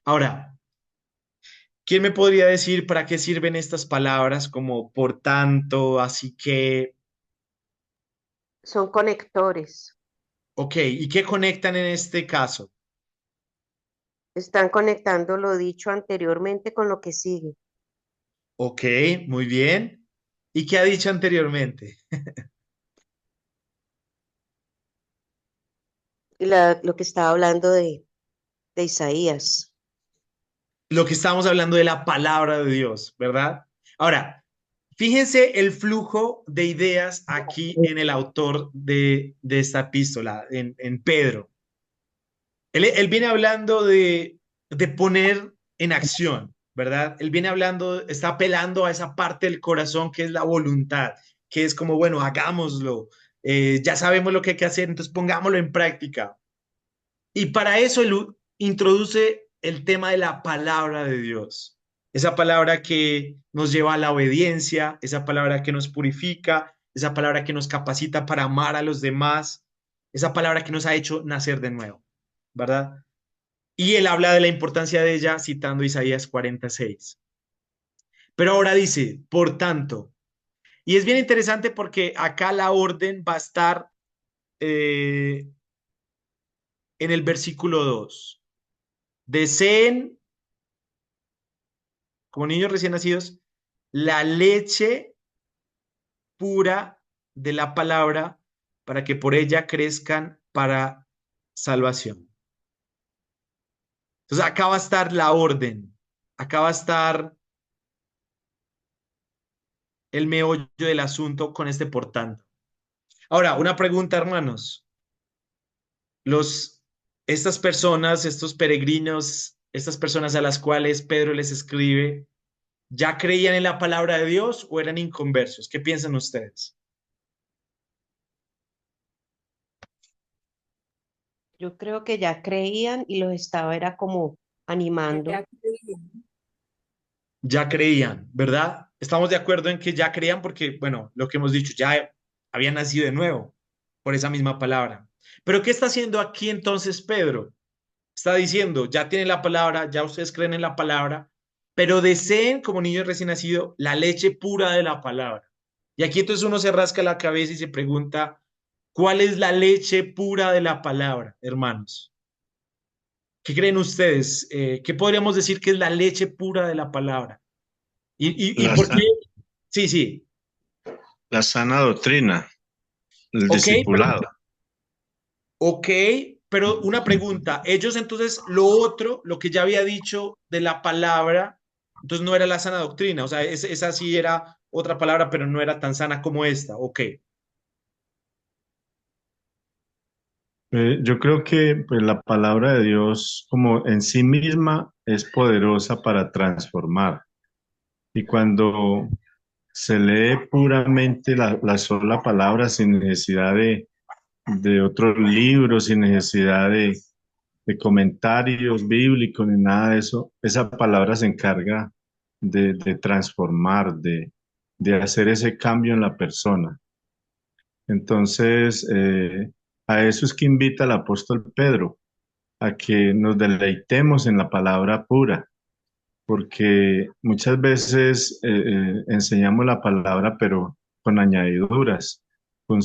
[SPEAKER 1] Ahora, ¿quién me podría decir para qué sirven estas palabras como por tanto, así que,
[SPEAKER 2] Son conectores.
[SPEAKER 1] ok, ¿y qué conectan en este caso?
[SPEAKER 2] Están conectando lo dicho anteriormente con lo que sigue.
[SPEAKER 1] Ok, muy bien. ¿Y qué ha dicho anteriormente?
[SPEAKER 2] Lo que estaba hablando de Isaías.
[SPEAKER 1] Lo que estamos hablando de la palabra de Dios, ¿verdad? Ahora, fíjense el flujo de ideas aquí en el autor de esta epístola, en Pedro. Él viene hablando de poner en acción, ¿verdad? Él viene hablando, está apelando a esa parte del corazón que es la voluntad, que es como, bueno, hagámoslo, ya sabemos lo que hay que hacer, entonces pongámoslo en práctica. Y para eso él introduce el tema de la palabra de Dios, esa palabra que nos lleva a la obediencia, esa palabra que nos purifica, esa palabra que nos capacita para amar a los demás, esa palabra que nos ha hecho nacer de nuevo, ¿verdad? Y él habla de la importancia de ella citando Isaías 46. Pero ahora dice, por tanto, y es bien interesante porque acá la orden va a estar eh, en el versículo 2. Deseen, como niños recién nacidos, la leche pura de la palabra para que por ella crezcan para salvación. Entonces acá va a estar la orden, acá va a estar el meollo del asunto con este por tanto. Ahora, una pregunta, hermanos. Los, estas personas, estos peregrinos, estas personas a las cuales Pedro les escribe, ¿ya creían en la palabra de Dios o eran inconversos? ¿Qué piensan ustedes?
[SPEAKER 2] Yo creo que ya creían y los estaba era como animando.
[SPEAKER 1] Ya creían, ¿verdad? Estamos de acuerdo en que ya creían porque, bueno, lo que hemos dicho, ya habían nacido de nuevo por esa misma palabra. Pero ¿qué está haciendo aquí entonces Pedro? Está diciendo, ya tienen la palabra, ya ustedes creen en la palabra, pero deseen como niños recién nacidos la leche pura de la palabra. Y aquí entonces uno se rasca la cabeza y se pregunta, ¿cuál es la leche pura de la palabra, hermanos? ¿Qué creen ustedes? ¿Qué podríamos decir que es la leche pura de la palabra? ¿Y
[SPEAKER 8] La,
[SPEAKER 1] por qué?
[SPEAKER 8] sa-
[SPEAKER 1] Sí, sí.
[SPEAKER 8] la sana doctrina, el
[SPEAKER 1] Ok, pero
[SPEAKER 8] discipulado.
[SPEAKER 1] Ok, pero una pregunta, ellos entonces lo otro, lo que ya había dicho de la palabra, entonces no era la sana doctrina, o sea, esa sí era otra palabra, pero no era tan sana como esta, ok.
[SPEAKER 8] Yo creo que pues, la palabra de Dios como en sí misma es poderosa para transformar. Y cuando se lee puramente la sola palabra sin necesidad de otros libros, sin necesidad de comentarios bíblicos ni nada de eso, esa palabra se encarga de transformar, de hacer ese cambio en la persona. Entonces, a eso es que invita el apóstol Pedro, a que nos deleitemos en la palabra pura, porque muchas veces enseñamos la palabra, pero con añadiduras, con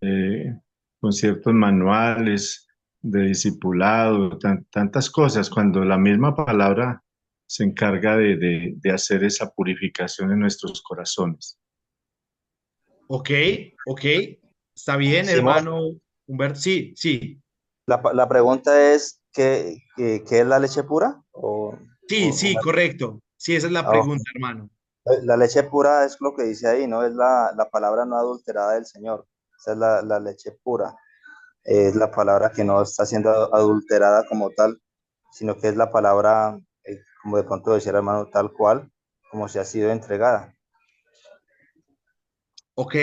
[SPEAKER 8] eh, con ciertos manuales de discipulado, tantas cosas, cuando la misma palabra se encarga de hacer esa purificación en nuestros corazones.
[SPEAKER 1] Ok, ok. Está bien,
[SPEAKER 9] Simón,
[SPEAKER 1] hermano Humberto. Sí, sí.
[SPEAKER 9] la pregunta es, ¿qué es la leche pura?
[SPEAKER 1] Sí, sí, correcto. Sí, esa es la
[SPEAKER 9] Ah,
[SPEAKER 1] pregunta, hermano.
[SPEAKER 9] la leche pura es lo que dice ahí, ¿no? Es la palabra no adulterada del Señor. Esa es la leche pura. Es la palabra que no está siendo adulterada como tal, sino que es la palabra, como de pronto decía el hermano, tal cual, como se ha sido entregada.
[SPEAKER 1] Ok,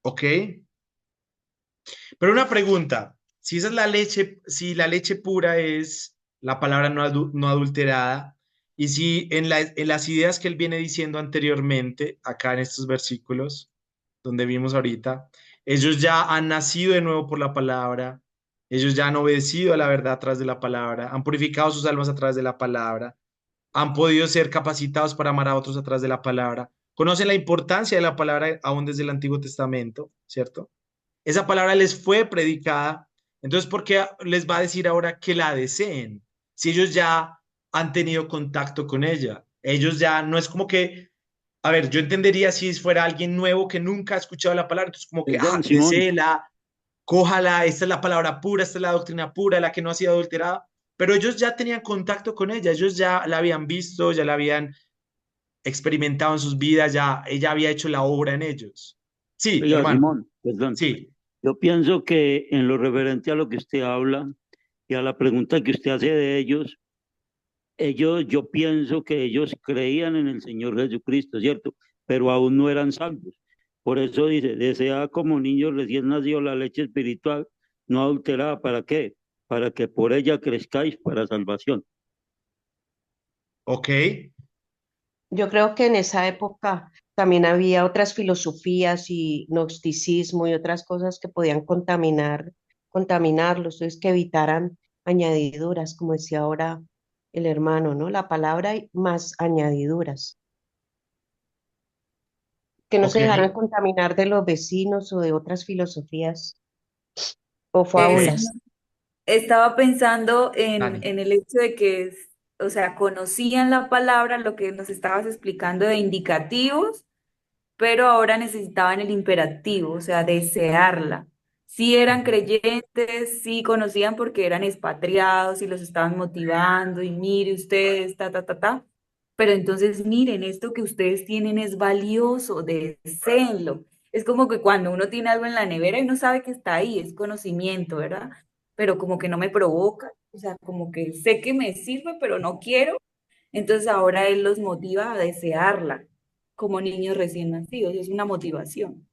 [SPEAKER 1] ok. Pero una pregunta, si esa es la leche, si la leche pura es la palabra no adulterada, y si en las ideas que él viene diciendo anteriormente, acá en estos versículos, donde vimos ahorita, ellos ya han nacido de nuevo por la palabra, ellos ya han obedecido a la verdad a través de la palabra, han purificado sus almas a través de la palabra, han podido ser capacitados para amar a otros a través de la palabra, conocen la importancia de la palabra aún desde el Antiguo Testamento, ¿cierto? Esa palabra les fue predicada, entonces ¿por qué les va a decir ahora que la deseen? Si ellos ya han tenido contacto con ella, ellos ya no es como que, a ver, yo entendería si fuera alguien nuevo que nunca ha escuchado la palabra, entonces como que,
[SPEAKER 3] Perdón, Simón.
[SPEAKER 1] deséela, cójala, esta es la palabra pura, esta es la doctrina pura, la que no ha sido adulterada, pero ellos ya tenían contacto con ella, ellos ya la habían visto, ya la habían experimentado en sus vidas, ya ella había hecho la obra en ellos. Sí,
[SPEAKER 3] Oiga,
[SPEAKER 1] hermano,
[SPEAKER 3] Simón, perdón.
[SPEAKER 1] sí.
[SPEAKER 3] Yo pienso que en lo referente a lo que usted habla y a la pregunta que usted hace de ellos, yo pienso que ellos creían en el Señor Jesucristo, ¿cierto? Pero aún no eran salvos. Por eso dice, desea como niños recién nacidos la leche espiritual no adulterada. ¿Para qué? Para que por ella crezcáis para salvación.
[SPEAKER 1] Ok,
[SPEAKER 2] Yo creo que en esa época también había otras filosofías y gnosticismo y otras cosas que podían contaminarlos, entonces que evitaran añadiduras, como decía ahora el hermano, ¿no? La palabra y más añadiduras, que no se
[SPEAKER 1] ok,
[SPEAKER 2] dejaran contaminar de los vecinos o de otras filosofías o
[SPEAKER 1] ok.
[SPEAKER 2] fábulas.
[SPEAKER 5] Estaba pensando
[SPEAKER 1] Dani.
[SPEAKER 5] en el hecho de que, o sea, conocían la palabra, lo que nos estabas explicando de indicativos, pero ahora necesitaban el imperativo, o sea, desearla. Sí eran creyentes, sí conocían porque eran expatriados y los estaban motivando y mire ustedes, ta, ta, ta, ta. Pero entonces miren, esto que ustedes tienen es valioso, deseenlo. Es como que cuando uno tiene algo en la nevera y no sabe que está ahí, es conocimiento, ¿verdad? Pero como que no me provoca, o sea, como que sé que me sirve, pero no quiero. Entonces ahora él los motiva a desearla como niños recién nacidos, es una motivación.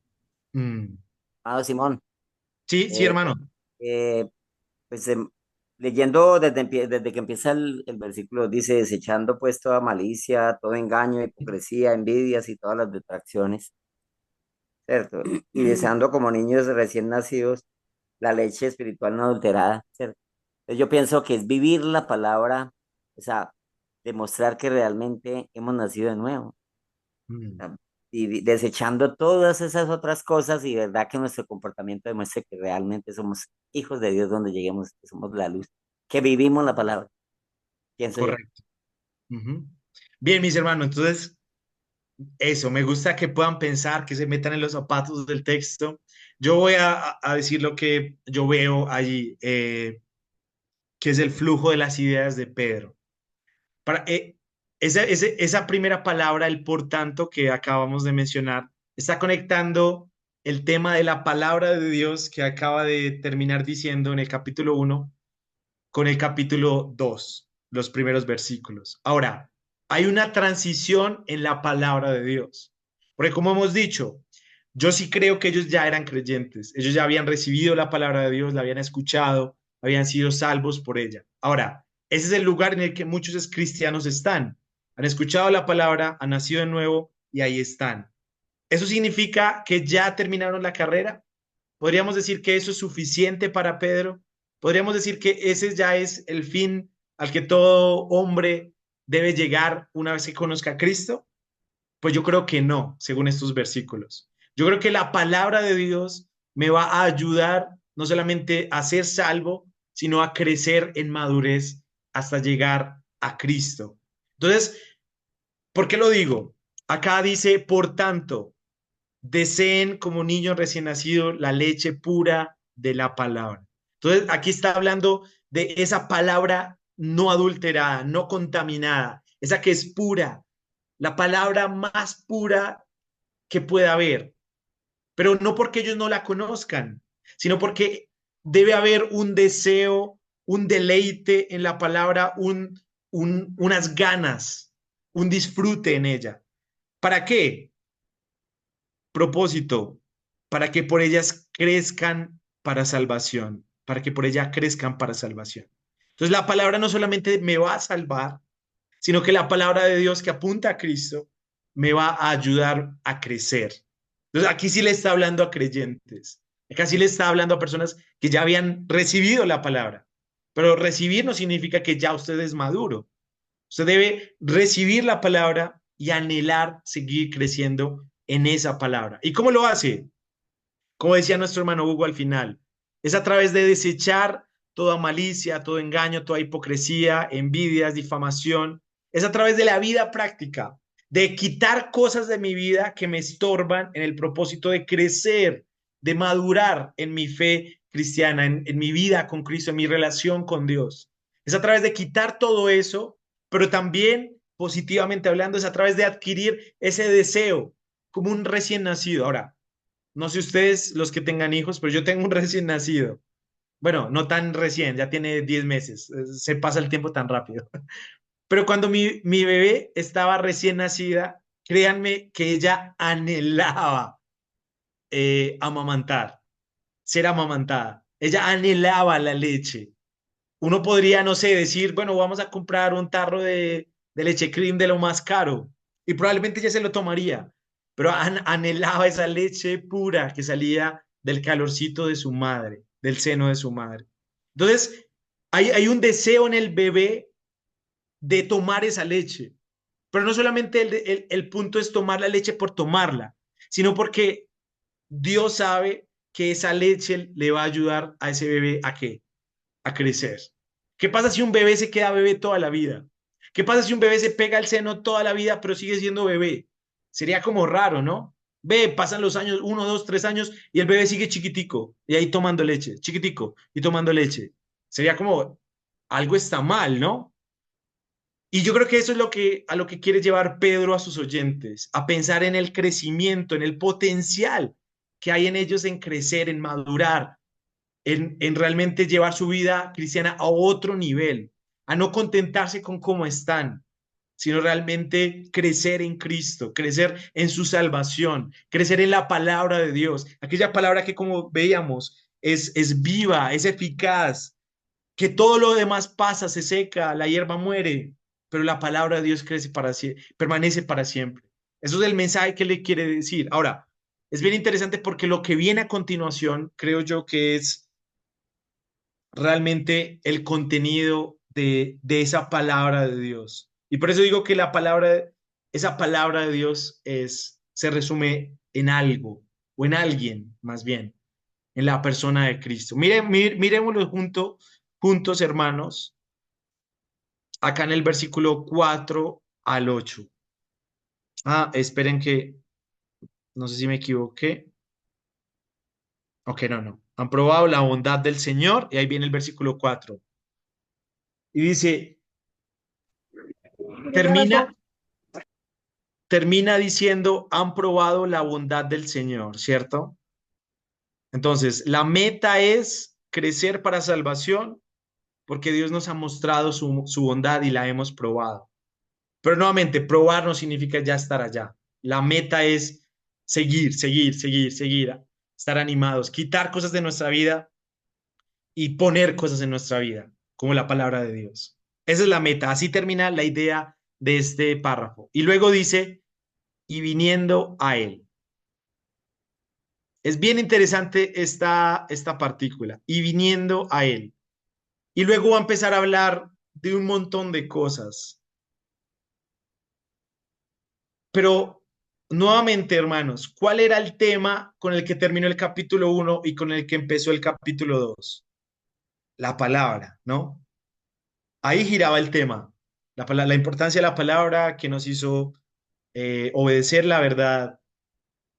[SPEAKER 1] Mm.
[SPEAKER 10] Ah, Simón,
[SPEAKER 1] Sí, sí,
[SPEAKER 10] eh,
[SPEAKER 1] hermano.
[SPEAKER 10] eh, pues leyendo desde que empieza el versículo, dice, desechando pues toda malicia, todo engaño, hipocresía, envidias y todas las detracciones, ¿cierto? Y deseando como niños recién nacidos la leche espiritual no adulterada, ¿cierto? Entonces yo pienso que es vivir la palabra, o sea, demostrar que realmente hemos nacido de nuevo.
[SPEAKER 1] Mm.
[SPEAKER 10] Y desechando todas esas otras cosas y verdad que nuestro comportamiento demuestre que realmente somos hijos de Dios donde lleguemos, que somos la luz, que vivimos la palabra, pienso yo.
[SPEAKER 1] Correcto. Ujú. Bien, mis hermanos, entonces, eso, me gusta que puedan pensar, que se metan en los zapatos del texto. Yo voy a decir lo que yo veo allí, que es el flujo de las ideas de Pedro. Para, esa primera palabra, el por tanto, que acabamos de mencionar, está conectando el tema de la palabra de Dios que acaba de terminar diciendo en el capítulo 1 con el capítulo 2, los primeros versículos. Ahora, hay una transición en la palabra de Dios, porque como hemos dicho, yo sí creo que ellos ya eran creyentes, ellos ya habían recibido la palabra de Dios, la habían escuchado, habían sido salvos por ella. Ahora, ese es el lugar en el que muchos cristianos están. Han escuchado la palabra, han nacido de nuevo y ahí están. ¿Eso significa que ya terminaron la carrera? ¿Podríamos decir que eso es suficiente para Pedro? ¿Podríamos decir que ese ya es el fin al que todo hombre debe llegar una vez que conozca a Cristo? Pues yo creo que no, según estos versículos. Yo creo que la palabra de Dios me va a ayudar no solamente a ser salvo, sino a crecer en madurez hasta llegar a Cristo. Entonces, ¿por qué lo digo? Acá dice, por tanto, deseen como niños recién nacidos la leche pura de la palabra. Entonces, aquí está hablando de esa palabra no adulterada, no contaminada, esa que es pura, la palabra más pura que pueda haber, pero no porque ellos no la conozcan, sino porque debe haber un deseo, un deleite en la palabra, unas ganas, un disfrute en ella. ¿Para qué? Propósito, para que por ellas crezcan para salvación, para que por ellas crezcan para salvación. Entonces la palabra no solamente me va a salvar, sino que la palabra de Dios que apunta a Cristo me va a ayudar a crecer. Entonces aquí sí le está hablando a creyentes, acá sí le está hablando a personas que ya habían recibido la palabra, pero recibir no significa que ya usted es maduro. Usted debe recibir la palabra y anhelar seguir creciendo en esa palabra. ¿Y cómo lo hace? Como decía nuestro hermano Hugo al final, es a través de desechar toda malicia, todo engaño, toda hipocresía, envidias, difamación. Es a través de la vida práctica, de quitar cosas de mi vida que me estorban en el propósito de crecer, de madurar en mi fe cristiana, en mi vida con Cristo, en mi relación con Dios. Es a través de quitar todo eso, pero también, positivamente hablando, es a través de adquirir ese deseo como un recién nacido. Ahora, no sé ustedes los que tengan hijos, pero yo tengo un recién nacido. Bueno, no tan recién, ya tiene 10 meses. Se pasa el tiempo tan rápido. Pero cuando mi bebé estaba recién nacida, créanme que ella anhelaba amamantar, ser amamantada. Ella anhelaba la leche. Uno podría, no sé, decir, bueno, vamos a comprar un tarro de leche cream de lo más caro y probablemente ya se lo tomaría, pero anhelaba esa leche pura que salía del calorcito de su madre, del seno de su madre. Entonces, hay un deseo en el bebé de tomar esa leche, pero no solamente el punto es tomar la leche por tomarla, sino porque Dios sabe que esa leche le va a ayudar a ese bebé a qué, a crecer. ¿Qué pasa si un bebé se queda bebé toda la vida? ¿Qué pasa si un bebé se pega al seno toda la vida, pero sigue siendo bebé? Sería como raro, ¿no? Ve, pasan los años, 1, 2, 3 años, y el bebé sigue chiquitico, y ahí tomando leche, chiquitico, y tomando leche. Sería como, algo está mal, ¿no? Y yo creo que eso es a lo que quiere llevar Pedro a sus oyentes, a pensar en el crecimiento, en el potencial que hay en ellos en crecer, en madurar, en realmente llevar su vida cristiana a otro nivel, a no contentarse con cómo están, sino realmente crecer en Cristo, crecer en su salvación, crecer en la palabra de Dios, aquella palabra que como veíamos es viva, es eficaz, que todo lo demás pasa, se seca, la hierba muere, pero la palabra de Dios crece para permanece para siempre. Eso es el mensaje que le quiere decir. Ahora, es bien interesante porque lo que viene a continuación, creo yo que es realmente el contenido de esa palabra de Dios. Y por eso digo que esa palabra de Dios se resume en algo, o en alguien, más bien, en la persona de Cristo. Miremoslo juntos, hermanos, acá en el versículo 4 al 8. Esperen que, no sé si me equivoqué. Ok, no. Han probado la bondad del Señor, y ahí viene el versículo 4. Y dice, termina, termina diciendo, han probado la bondad del Señor, ¿cierto? Entonces, la meta es crecer para salvación, porque Dios nos ha mostrado su bondad y la hemos probado. Pero nuevamente, probar no significa ya estar allá. La meta es seguir, estar animados, quitar cosas de nuestra vida y poner cosas en nuestra vida, como la palabra de Dios. Esa es la meta. Así termina la idea de este párrafo. Y luego dice, y viniendo a él. Es bien interesante esta partícula, y viniendo a él. Y luego va a empezar a hablar de un montón de cosas. Pero nuevamente, hermanos, ¿cuál era el tema con el que terminó el capítulo 1 y con el que empezó el capítulo 2? La palabra, ¿no? Ahí giraba el tema. La importancia de la palabra que nos hizo obedecer la verdad,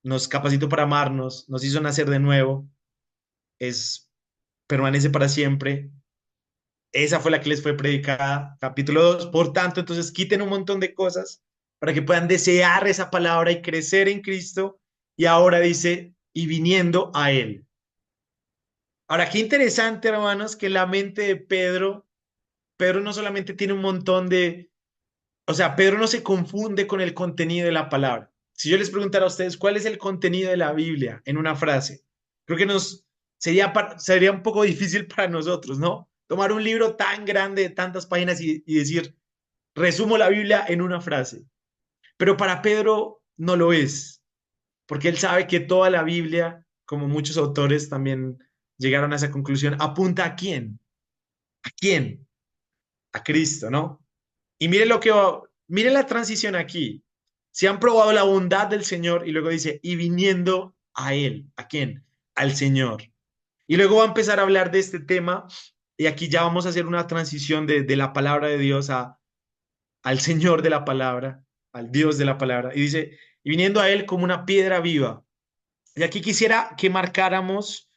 [SPEAKER 1] nos capacitó para amarnos, nos hizo nacer de nuevo, permanece para siempre. Esa fue la que les fue predicada, capítulo 2. Por tanto, entonces quiten un montón de cosas para que puedan desear esa palabra y crecer en Cristo. Y ahora dice, y viniendo a Él. Ahora, qué interesante, hermanos, que la mente de Pedro no solamente tiene un montón de, o sea, Pedro no se confunde con el contenido de la palabra. Si yo les preguntara a ustedes cuál es el contenido de la Biblia en una frase, creo que sería un poco difícil para nosotros, ¿no? Tomar un libro tan grande de tantas páginas y decir, resumo la Biblia en una frase. Pero para Pedro no lo es, porque él sabe que toda la Biblia, como muchos autores también llegaron a esa conclusión, apunta a quién, a quién, a Cristo, ¿no? Y mire la transición aquí. Se han probado la bondad del Señor y luego dice, y viniendo a Él, ¿a quién? Al Señor. Y luego va a empezar a hablar de este tema y aquí ya vamos a hacer una transición de la palabra de Dios al Señor de la palabra, al Dios de la palabra. Y dice, y viniendo a Él como una piedra viva. Y aquí quisiera que marcáramos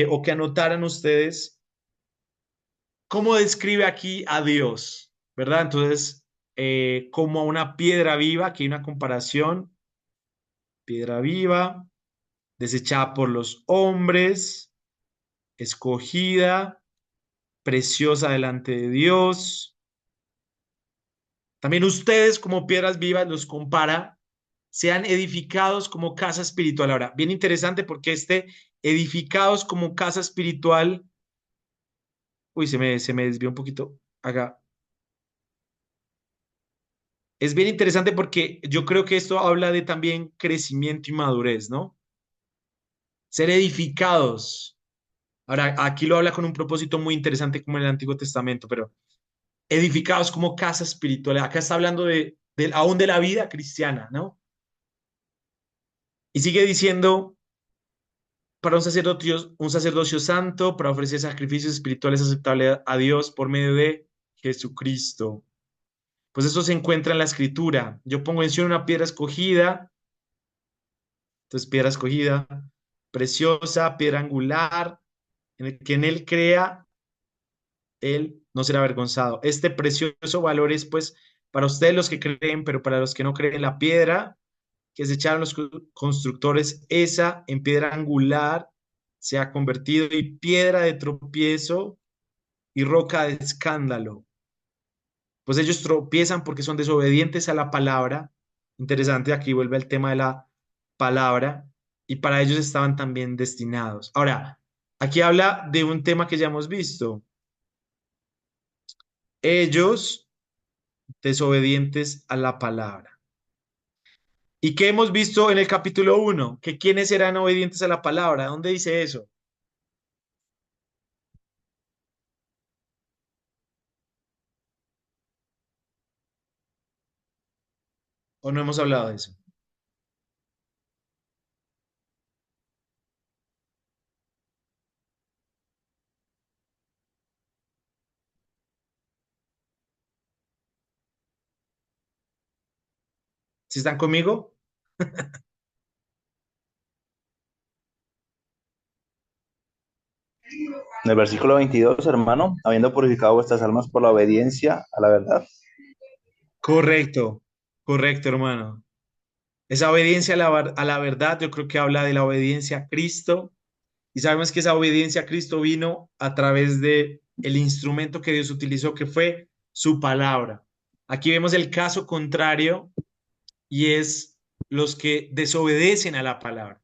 [SPEAKER 1] o que anotaran ustedes cómo describe aquí a Dios, ¿verdad? Entonces, como a una piedra viva, aquí hay una comparación, piedra viva, desechada por los hombres, escogida, preciosa delante de Dios. También ustedes como piedras vivas los compara, sean edificados como casa espiritual. Ahora, bien interesante porque edificados como casa espiritual, uy, se me desvió un poquito acá. Es bien interesante porque yo creo que esto habla de también crecimiento y madurez, ¿no? Ser edificados. Ahora, aquí lo habla con un propósito muy interesante como en el Antiguo Testamento, pero edificados como casa espiritual. Acá está hablando aún de la vida cristiana, ¿no? Y sigue diciendo, para un sacerdocio santo, para ofrecer sacrificios espirituales aceptables a Dios por medio de Jesucristo. Pues eso se encuentra en la Escritura. Yo pongo en sí una piedra escogida. Entonces, piedra escogida, preciosa, piedra angular, en el que en él crea, él no será avergonzado. Este precioso valor es, pues, para ustedes los que creen, pero para los que no creen, la piedra que se echaron los constructores, esa en piedra angular se ha convertido y piedra de tropiezo y roca de escándalo. Pues ellos tropiezan porque son desobedientes a la palabra. Interesante, aquí vuelve el tema de la palabra y para ellos estaban también destinados. Ahora, aquí habla de un tema que ya hemos visto. Ellos desobedientes a la palabra. ¿Y qué hemos visto en el capítulo 1? Que quiénes eran obedientes a la palabra. ¿Dónde dice eso? ¿O no hemos hablado de eso? ¿Si están conmigo?
[SPEAKER 9] En el versículo 22, hermano, habiendo purificado vuestras almas por la obediencia a la verdad.
[SPEAKER 1] Correcto, correcto, hermano. Esa obediencia a la verdad, yo creo que habla de la obediencia a Cristo. Y sabemos que esa obediencia a Cristo vino a través de el instrumento que Dios utilizó, que fue su palabra. Aquí vemos el caso contrario y es los que desobedecen a la palabra.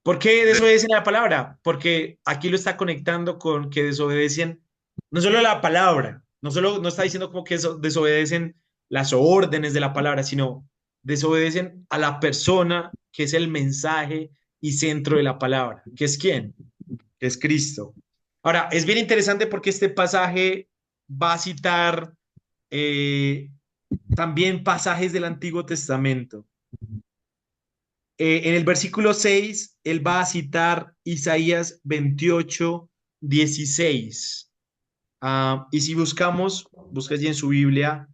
[SPEAKER 1] ¿Por qué desobedecen a la palabra? Porque aquí lo está conectando con que desobedecen no solo a la palabra, no está diciendo como que desobedecen las órdenes de la palabra, sino desobedecen a la persona que es el mensaje y centro de la palabra, que es quién, que es Cristo. Ahora, es bien interesante porque este pasaje va a citar eh, también pasajes del Antiguo Testamento. En el versículo 6, él va a citar Isaías 28:16. Y si busca allí en su Biblia,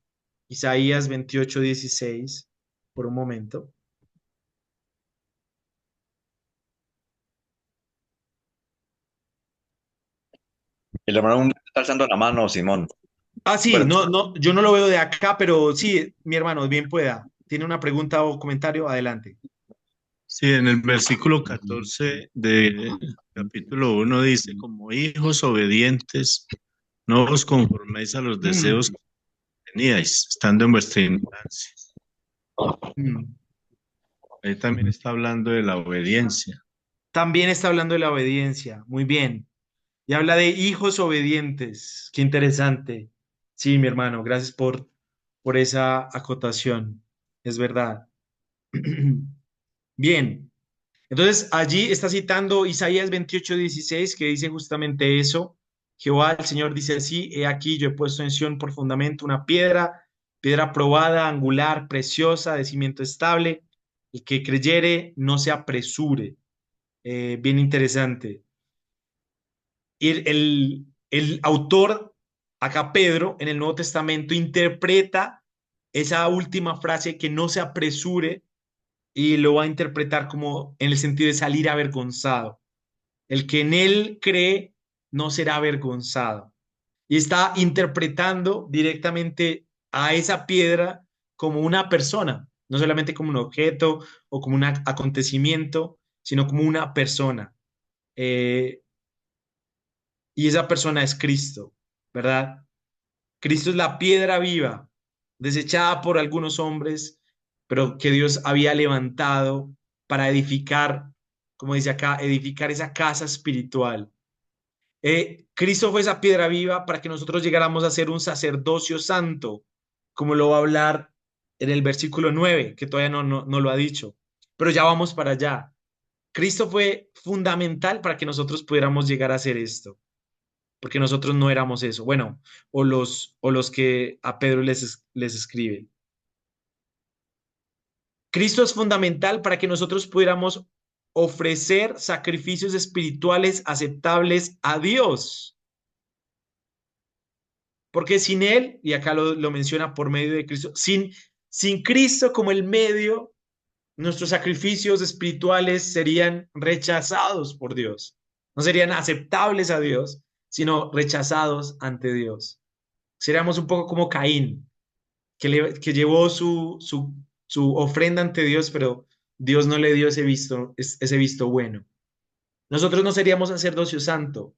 [SPEAKER 1] Isaías 28:16, por un momento.
[SPEAKER 11] El hermano está alzando la mano, Simón.
[SPEAKER 1] Sí,
[SPEAKER 11] Bueno,
[SPEAKER 1] no, no, yo no lo veo de acá, pero sí, mi hermano, bien pueda. ¿Tiene una pregunta o comentario? Adelante.
[SPEAKER 8] Sí, en el versículo 14 de capítulo 1 dice, como hijos obedientes, no os conforméis a los deseos que teníais, estando en vuestra ignorancia. Ahí también está hablando de la obediencia.
[SPEAKER 1] También está hablando de la obediencia. Muy bien. Y habla de hijos obedientes. Qué interesante. Sí, mi hermano, gracias por esa acotación. Es verdad. Bien. Entonces, allí está citando Isaías 28:16, que dice justamente eso. Jehová, el Señor, dice así: He aquí, yo he puesto en Sión por fundamento una piedra, piedra probada, angular, preciosa, de cimiento estable. El que creyere, no se apresure. Bien interesante. Y el autor, acá Pedro, en el Nuevo Testamento, interpreta esa última frase, que no se apresure, y lo va a interpretar como en el sentido de salir avergonzado. El que en él cree no será avergonzado. Y está interpretando directamente a esa piedra como una persona, no solamente como un objeto o como un acontecimiento, sino como una persona. Eh, y esa persona es Cristo, ¿verdad? Cristo es la piedra viva, desechada por algunos hombres, pero que Dios había levantado para edificar, como dice acá, edificar esa casa espiritual. Cristo fue esa piedra viva para que nosotros llegáramos a ser un sacerdocio santo, como lo va a hablar en el versículo 9, que todavía no lo ha dicho, pero ya vamos para allá. Cristo fue fundamental para que nosotros pudiéramos llegar a hacer esto, porque nosotros no éramos eso. Bueno, o los que a Pedro les escribe. Cristo es fundamental para que nosotros pudiéramos ofrecer sacrificios espirituales aceptables a Dios. Porque sin Él, y acá lo menciona por medio de Cristo, sin Cristo como el medio, nuestros sacrificios espirituales serían rechazados por Dios. No serían aceptables a Dios, sino rechazados ante Dios. Seríamos un poco como Caín, que llevó su ofrenda ante Dios, pero Dios no le dio ese visto bueno. Nosotros no seríamos sacerdocio santo,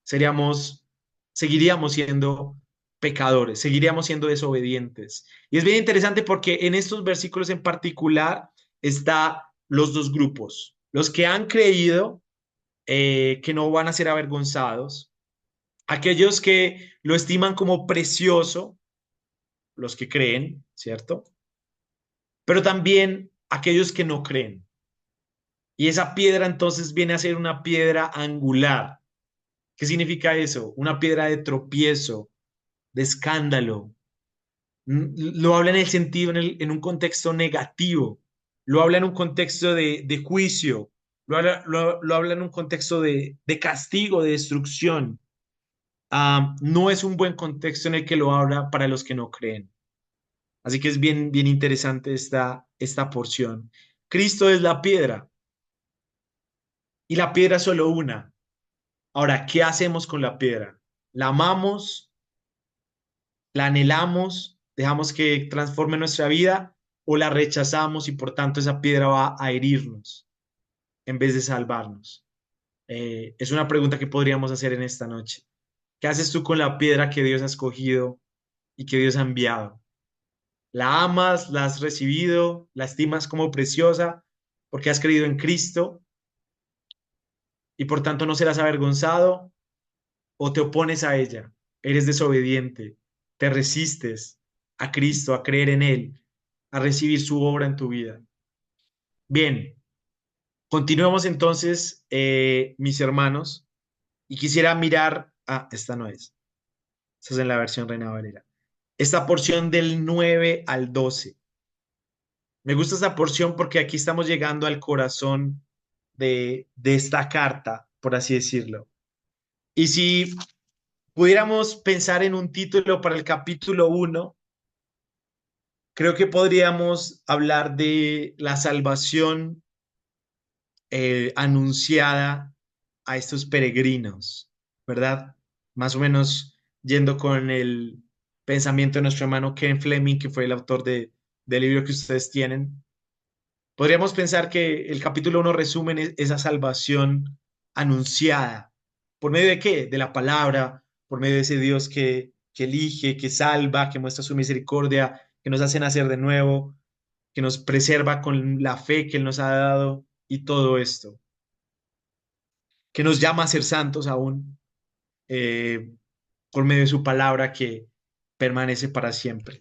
[SPEAKER 1] seguiríamos siendo pecadores, seguiríamos siendo desobedientes. Y es bien interesante porque en estos versículos en particular está los dos grupos: los que han creído, que no van a ser avergonzados, aquellos que lo estiman como precioso, los que creen, ¿cierto? Pero también aquellos que no creen. Y esa piedra entonces viene a ser una piedra angular. ¿Qué significa eso? Una piedra de tropiezo, de escándalo. Lo habla en el sentido, en un contexto negativo. Lo habla en un contexto de juicio. Lo habla en un contexto de castigo, de destrucción. No es un buen contexto en el que lo habla para los que no creen. Así que es bien, bien interesante esta porción. Cristo es la piedra y la piedra es solo una. Ahora, ¿qué hacemos con la piedra? ¿La amamos? ¿La anhelamos? ¿Dejamos que transforme nuestra vida? ¿O la rechazamos y por tanto esa piedra va a herirnos en vez de salvarnos? Es una pregunta que podríamos hacer en esta noche. ¿Qué haces tú con la piedra que Dios ha escogido y que Dios ha enviado? ¿La amas? ¿La has recibido? ¿La estimas como preciosa porque has creído en Cristo y por tanto no serás avergonzado? ¿O te opones a ella? ¿Eres desobediente? ¿Te resistes? a Cristo, a creer en Él, a recibir su obra en tu vida. Bien, continuemos entonces, mis hermanos, y quisiera mirar, esta no es, esta es en la versión Reina Valera, esta porción del 9 al 12. Me gusta esta porción porque aquí estamos llegando al corazón de esta carta, por así decirlo. Y si pudiéramos pensar en un título para el capítulo 1, creo que podríamos hablar de la salvación anunciada a estos peregrinos, ¿verdad? Más o menos yendo con el pensamiento de nuestro hermano Ken Fleming, que fue el autor del libro que ustedes tienen. Podríamos pensar que el capítulo 1 resume esa salvación anunciada. ¿Por medio de qué? De la palabra, por medio de ese Dios que elige, que salva, que muestra su misericordia, que nos hace nacer de nuevo, que nos preserva con la fe que Él nos ha dado y todo esto, que nos llama a ser santos aún, eh, por medio de su palabra que permanece para siempre.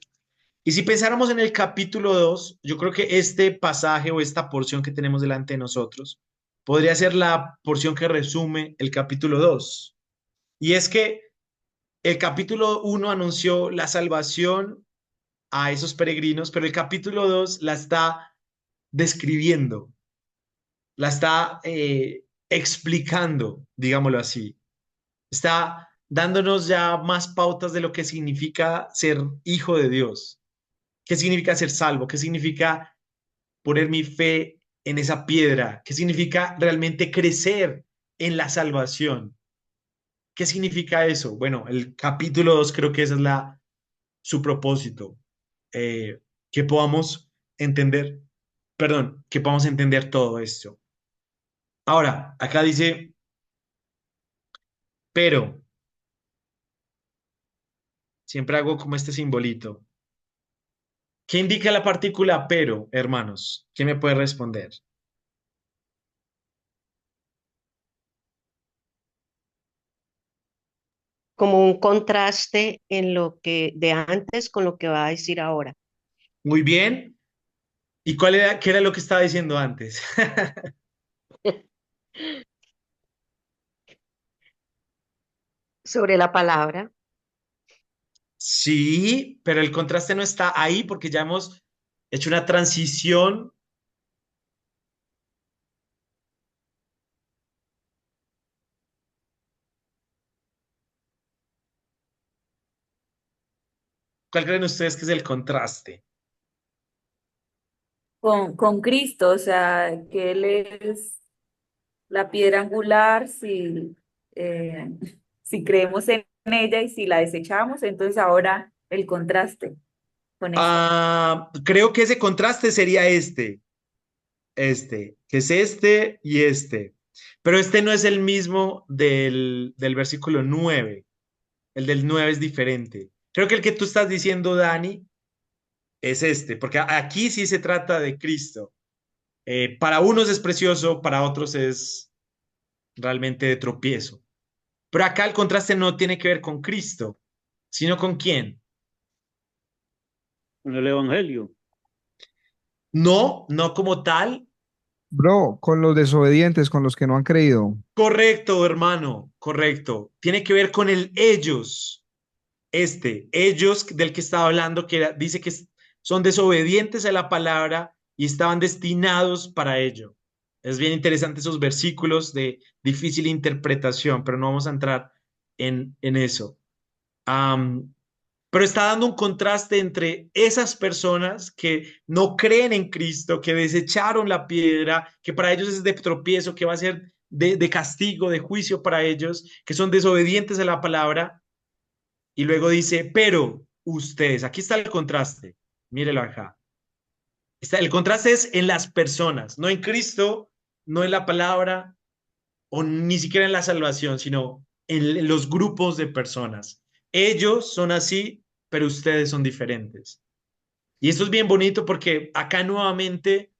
[SPEAKER 1] Y si pensáramos en el capítulo 2, yo creo que este pasaje o esta porción que tenemos delante de nosotros podría ser la porción que resume el capítulo 2. Y es que el capítulo 1 anunció la salvación a esos peregrinos, pero el capítulo 2 la está describiendo, la está explicando, digámoslo así. Está dándonos ya más pautas de lo que significa ser hijo de Dios. ¿Qué significa ser salvo? ¿Qué significa poner mi fe en esa piedra? ¿Qué significa realmente crecer en la salvación? ¿Qué significa eso? Bueno, el capítulo 2 creo que ese es su propósito, que podamos entender, perdón, que podamos entender todo esto. Ahora, acá dice, pero, siempre hago como este simbolito. ¿Qué indica la partícula pero, hermanos? ¿Quién me puede responder?
[SPEAKER 2] Como un contraste en lo que de antes con lo que va a decir ahora.
[SPEAKER 1] Muy bien. ¿Y qué era lo que estaba diciendo antes?
[SPEAKER 2] Sobre la palabra.
[SPEAKER 1] Sí, pero el contraste no está ahí porque ya hemos hecho una transición. ¿Cuál creen ustedes que es el contraste?
[SPEAKER 5] Con Cristo, o sea, que Él es la piedra angular, eh, si creemos en ella y si la desechamos, entonces ahora el contraste con eso.
[SPEAKER 1] Creo que ese contraste sería que es este y este. Pero este no es el mismo del versículo 9. El del 9 es diferente. Creo que el que tú estás diciendo, Dani, es este, porque aquí sí se trata de Cristo. Para unos es precioso, para otros es realmente de tropiezo. Pero acá el contraste no tiene que ver con Cristo, sino con quién.
[SPEAKER 3] Con el Evangelio.
[SPEAKER 1] No, no como tal.
[SPEAKER 4] Bro, con los desobedientes, con los que no han creído.
[SPEAKER 1] Correcto, hermano, correcto. Tiene que ver con el ellos. Ellos del que estaba hablando, dice que son desobedientes a la palabra y estaban destinados para ello. Es bien interesante esos versículos de difícil interpretación, pero no vamos a entrar en eso. Pero está dando un contraste entre esas personas que no creen en Cristo, que desecharon la piedra, que para ellos es de tropiezo, que va a ser de castigo, de juicio para ellos, que son desobedientes a la palabra. Y luego dice, pero ustedes, aquí está el contraste, mírelo acá. El contraste es en las personas, no en Cristo, no en la palabra, o ni siquiera en la salvación, sino en los grupos de personas. Ellos son así, pero ustedes son diferentes. Y esto es bien bonito porque acá nuevamente,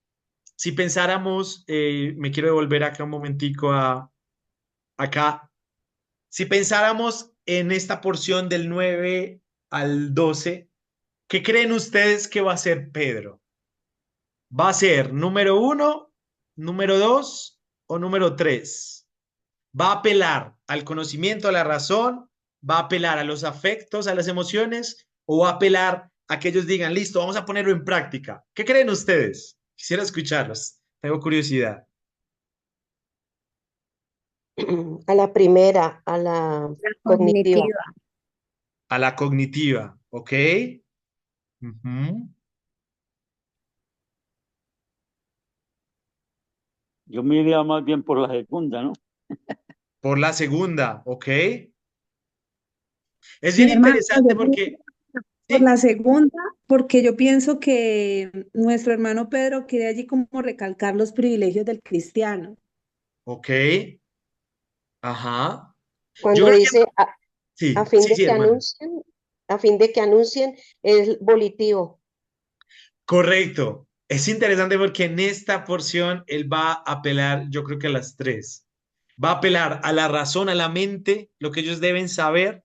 [SPEAKER 1] si pensáramos, me quiero devolver acá un momentico acá, si pensáramos en esta porción del 9 al 12, ¿Qué creen ustedes que va a ser Pedro? ¿Va a ser número uno, número dos o número tres? ¿Va a apelar al conocimiento, a la razón? ¿Va a apelar a los afectos, a las emociones? ¿O va a apelar a que ellos digan, listo, vamos a ponerlo en práctica? ¿Qué creen ustedes? Quisiera escucharlos. Tengo curiosidad.
[SPEAKER 2] A la primera, a la
[SPEAKER 12] La
[SPEAKER 2] cognitiva.
[SPEAKER 12] cognitiva.
[SPEAKER 1] A la cognitiva, ¿ok? Ujú.
[SPEAKER 3] Yo me iría más bien por la segunda, ¿no?
[SPEAKER 1] Por la segunda, ¿ok? Es
[SPEAKER 12] Sí,
[SPEAKER 1] bien
[SPEAKER 12] hermano,
[SPEAKER 1] interesante porque,
[SPEAKER 12] por
[SPEAKER 1] sí,
[SPEAKER 12] la segunda, porque yo pienso que nuestro hermano Pedro quiere allí como recalcar los privilegios del cristiano.
[SPEAKER 1] ok, ajá. Yo
[SPEAKER 2] Cuando
[SPEAKER 1] creo
[SPEAKER 2] dice
[SPEAKER 1] que
[SPEAKER 2] a
[SPEAKER 1] sí,
[SPEAKER 2] fin
[SPEAKER 1] sí,
[SPEAKER 2] de
[SPEAKER 1] sí,
[SPEAKER 2] que
[SPEAKER 1] hermana.
[SPEAKER 2] anuncien, a fin de que anuncien, es volitivo.
[SPEAKER 1] Correcto. Es interesante porque en esta porción él va a apelar, yo creo que a las tres. Va a apelar a la razón, a la mente, lo que ellos deben saber,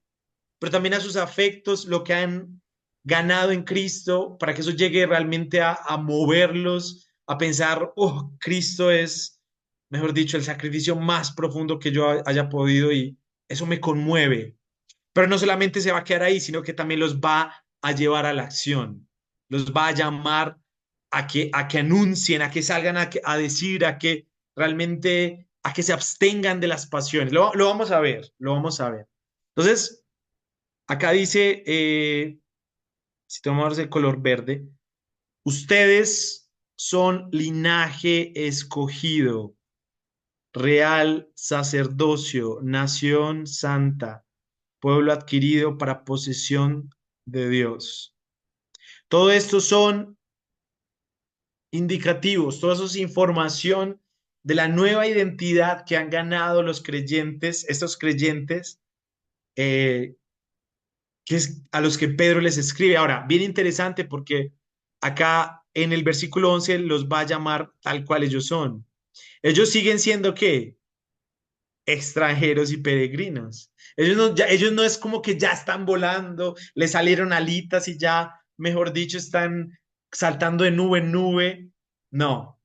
[SPEAKER 1] pero también a sus afectos, lo que han ganado en Cristo, para que eso llegue realmente a moverlos, a pensar, oh, Cristo es, mejor dicho, el sacrificio más profundo que yo haya podido y eso me conmueve. Pero no solamente se va a quedar ahí, sino que también los va a llevar a la acción, los va a llamar a que anuncien, a que salgan a decir, a que realmente, a que se abstengan de las pasiones. Lo vamos a ver, lo vamos a ver. Entonces, acá dice, si tomamos el color verde, ustedes son linaje escogido, real sacerdocio, nación santa, pueblo adquirido para posesión de Dios. Todo esto son indicativos, todo eso es información de la nueva identidad que han ganado los creyentes, estos creyentes, eh, que es a los que Pedro les escribe. Ahora, bien interesante porque acá en el versículo 11 los va a llamar tal cual ellos son. Ellos siguen siendo ¿qué? Extranjeros y peregrinos. Ellos no es como que ya están volando, les salieron alitas y ya, mejor dicho, están saltando de nube en nube. No.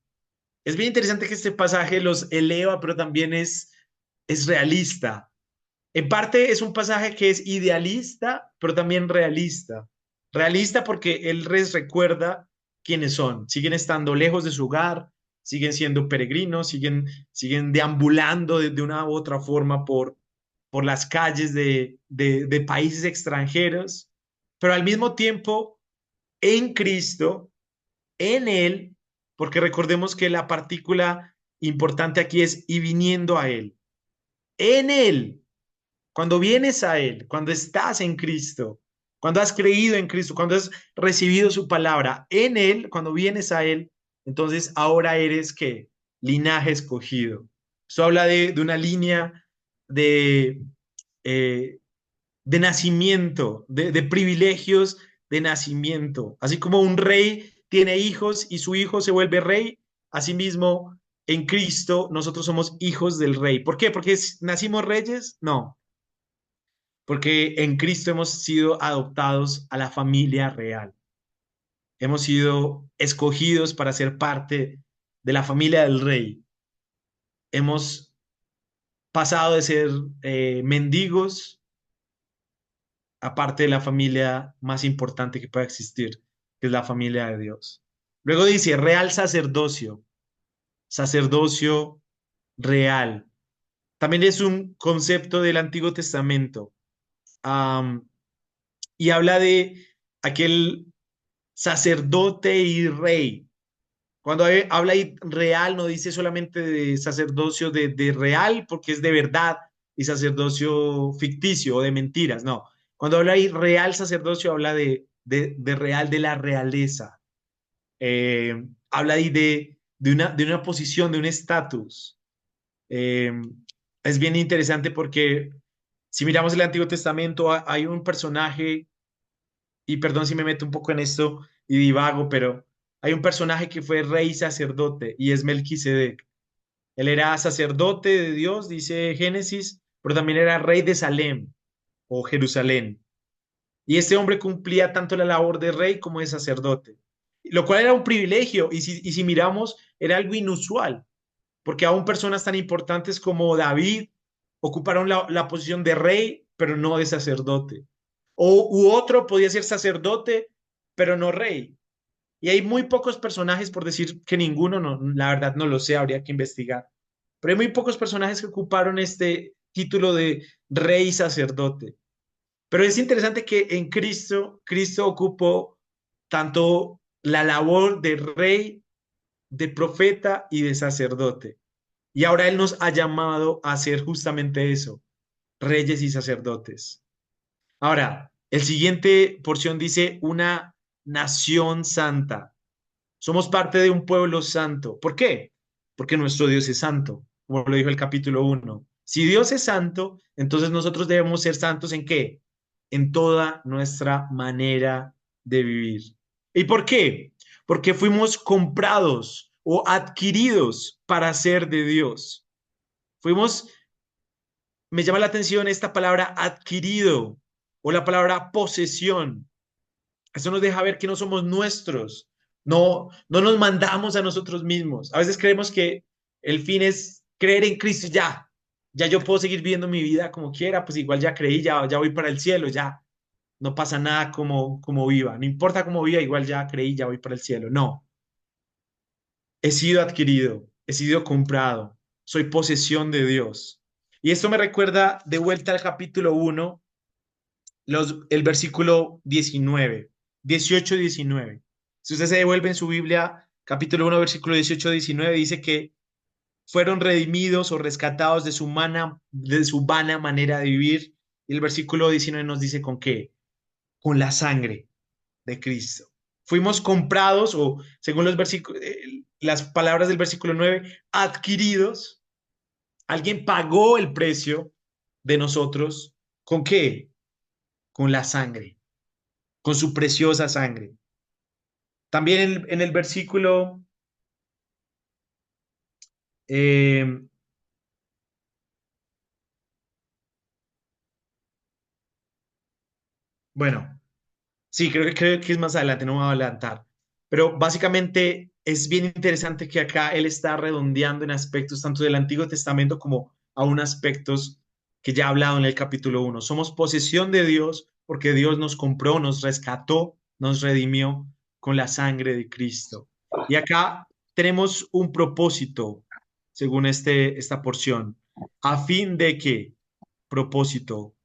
[SPEAKER 1] Es bien interesante que este pasaje los eleva, pero también es realista. En parte es un pasaje que es idealista, pero también realista. Realista porque él les recuerda quiénes son. Siguen estando lejos de su hogar, siguen siendo peregrinos, siguen deambulando de una u otra forma por las calles de países extranjeros, pero al mismo tiempo en Cristo, en Él, porque recordemos que la partícula importante aquí es y viniendo a Él. En Él, cuando vienes a Él, cuando estás en Cristo, cuando has creído en Cristo, cuando has recibido su palabra, en Él, cuando vienes a Él, entonces ahora eres ¿qué? Linaje escogido. Esto habla de una línea de, eh, de nacimiento, de privilegios de nacimiento. Así como un rey tiene hijos y su hijo se vuelve rey, asimismo en Cristo nosotros somos hijos del rey. ¿Por qué? ¿Porque nacimos reyes? No, porque en Cristo hemos sido adoptados a la familia real. Hemos sido escogidos para ser parte de la familia del rey. Hemos pasado de ser mendigos a parte de la familia más importante que pueda existir, que es la familia de Dios. Luego dice real sacerdocio, sacerdocio real. También es un concepto del Antiguo Testamento. Um, y habla de aquel sacerdote y rey. Cuando habla ahí real, no dice solamente de sacerdocio de real, porque es de verdad, y sacerdocio ficticio o de mentiras, no. Cuando habla ahí real sacerdocio, habla de real, de la realeza. Habla ahí de una posición, de un estatus. Eh, es bien interesante porque si miramos el Antiguo Testamento, hay un personaje y perdón si me meto un poco en esto y divago, pero hay un personaje que fue rey y sacerdote y es Melquisedec. Él era sacerdote de Dios, dice Génesis, pero también era rey de Salem o Jerusalén. Y este hombre cumplía tanto la labor de rey como de sacerdote, lo cual era un privilegio. Y si miramos, era algo inusual, porque aún personas tan importantes como David ocuparon la posición de rey, pero no de sacerdote. U otro podía ser sacerdote, pero no rey. Y hay muy pocos personajes, por decir que ninguno, no, la verdad no lo sé, habría que investigar. Pero hay muy pocos personajes que ocuparon este título de rey y sacerdote. Pero es interesante que en Cristo, Cristo ocupó tanto la labor de rey, de profeta y de sacerdote. Y ahora Él nos ha llamado a hacer justamente eso, reyes y sacerdotes. Ahora, el siguiente porción dice una nación santa. Somos parte de un pueblo santo. ¿Por qué? Porque nuestro Dios es santo, como lo dijo el capítulo 1. Si Dios es santo, entonces nosotros debemos ser santos ¿en qué? En toda nuestra manera de vivir. ¿Y por qué? Porque fuimos comprados o adquiridos para ser de Dios. Fuimos, me llama la atención esta palabra adquirido o la palabra posesión. Eso nos deja ver que no somos nuestros, no nos mandamos a nosotros mismos. A veces creemos que el fin es creer en Cristo, y ya yo puedo seguir viviendo mi vida como quiera, pues igual ya creí, ya voy para el cielo, ya no pasa nada como viva, no importa cómo viva, igual ya creí, ya voy para el cielo. No, he sido adquirido, he sido comprado, soy posesión de Dios. Y esto me recuerda de vuelta al capítulo 1 el versículo 19, 18 y 19. Si usted se devuelve en su Biblia, capítulo 1, versículo 18 y 19, dice que fueron redimidos o rescatados de su vana manera de vivir. Y el versículo 19 nos dice con qué, con la sangre de Cristo. Fuimos comprados o según los versículos, las palabras del versículo 9, adquiridos. Alguien pagó el precio de nosotros. ¿Con qué? Con la sangre, con su preciosa sangre. También en el versículo, eh, bueno, sí, creo que es más adelante, no me voy a adelantar. Pero básicamente es bien interesante que acá él está redondeando en aspectos tanto del Antiguo Testamento como aún aspectos que ya ha hablado en el capítulo 1. Somos posesión de Dios porque Dios nos compró, nos rescató, nos redimió con la sangre de Cristo. Y acá tenemos un propósito, según esta porción, a fin de que, propósito,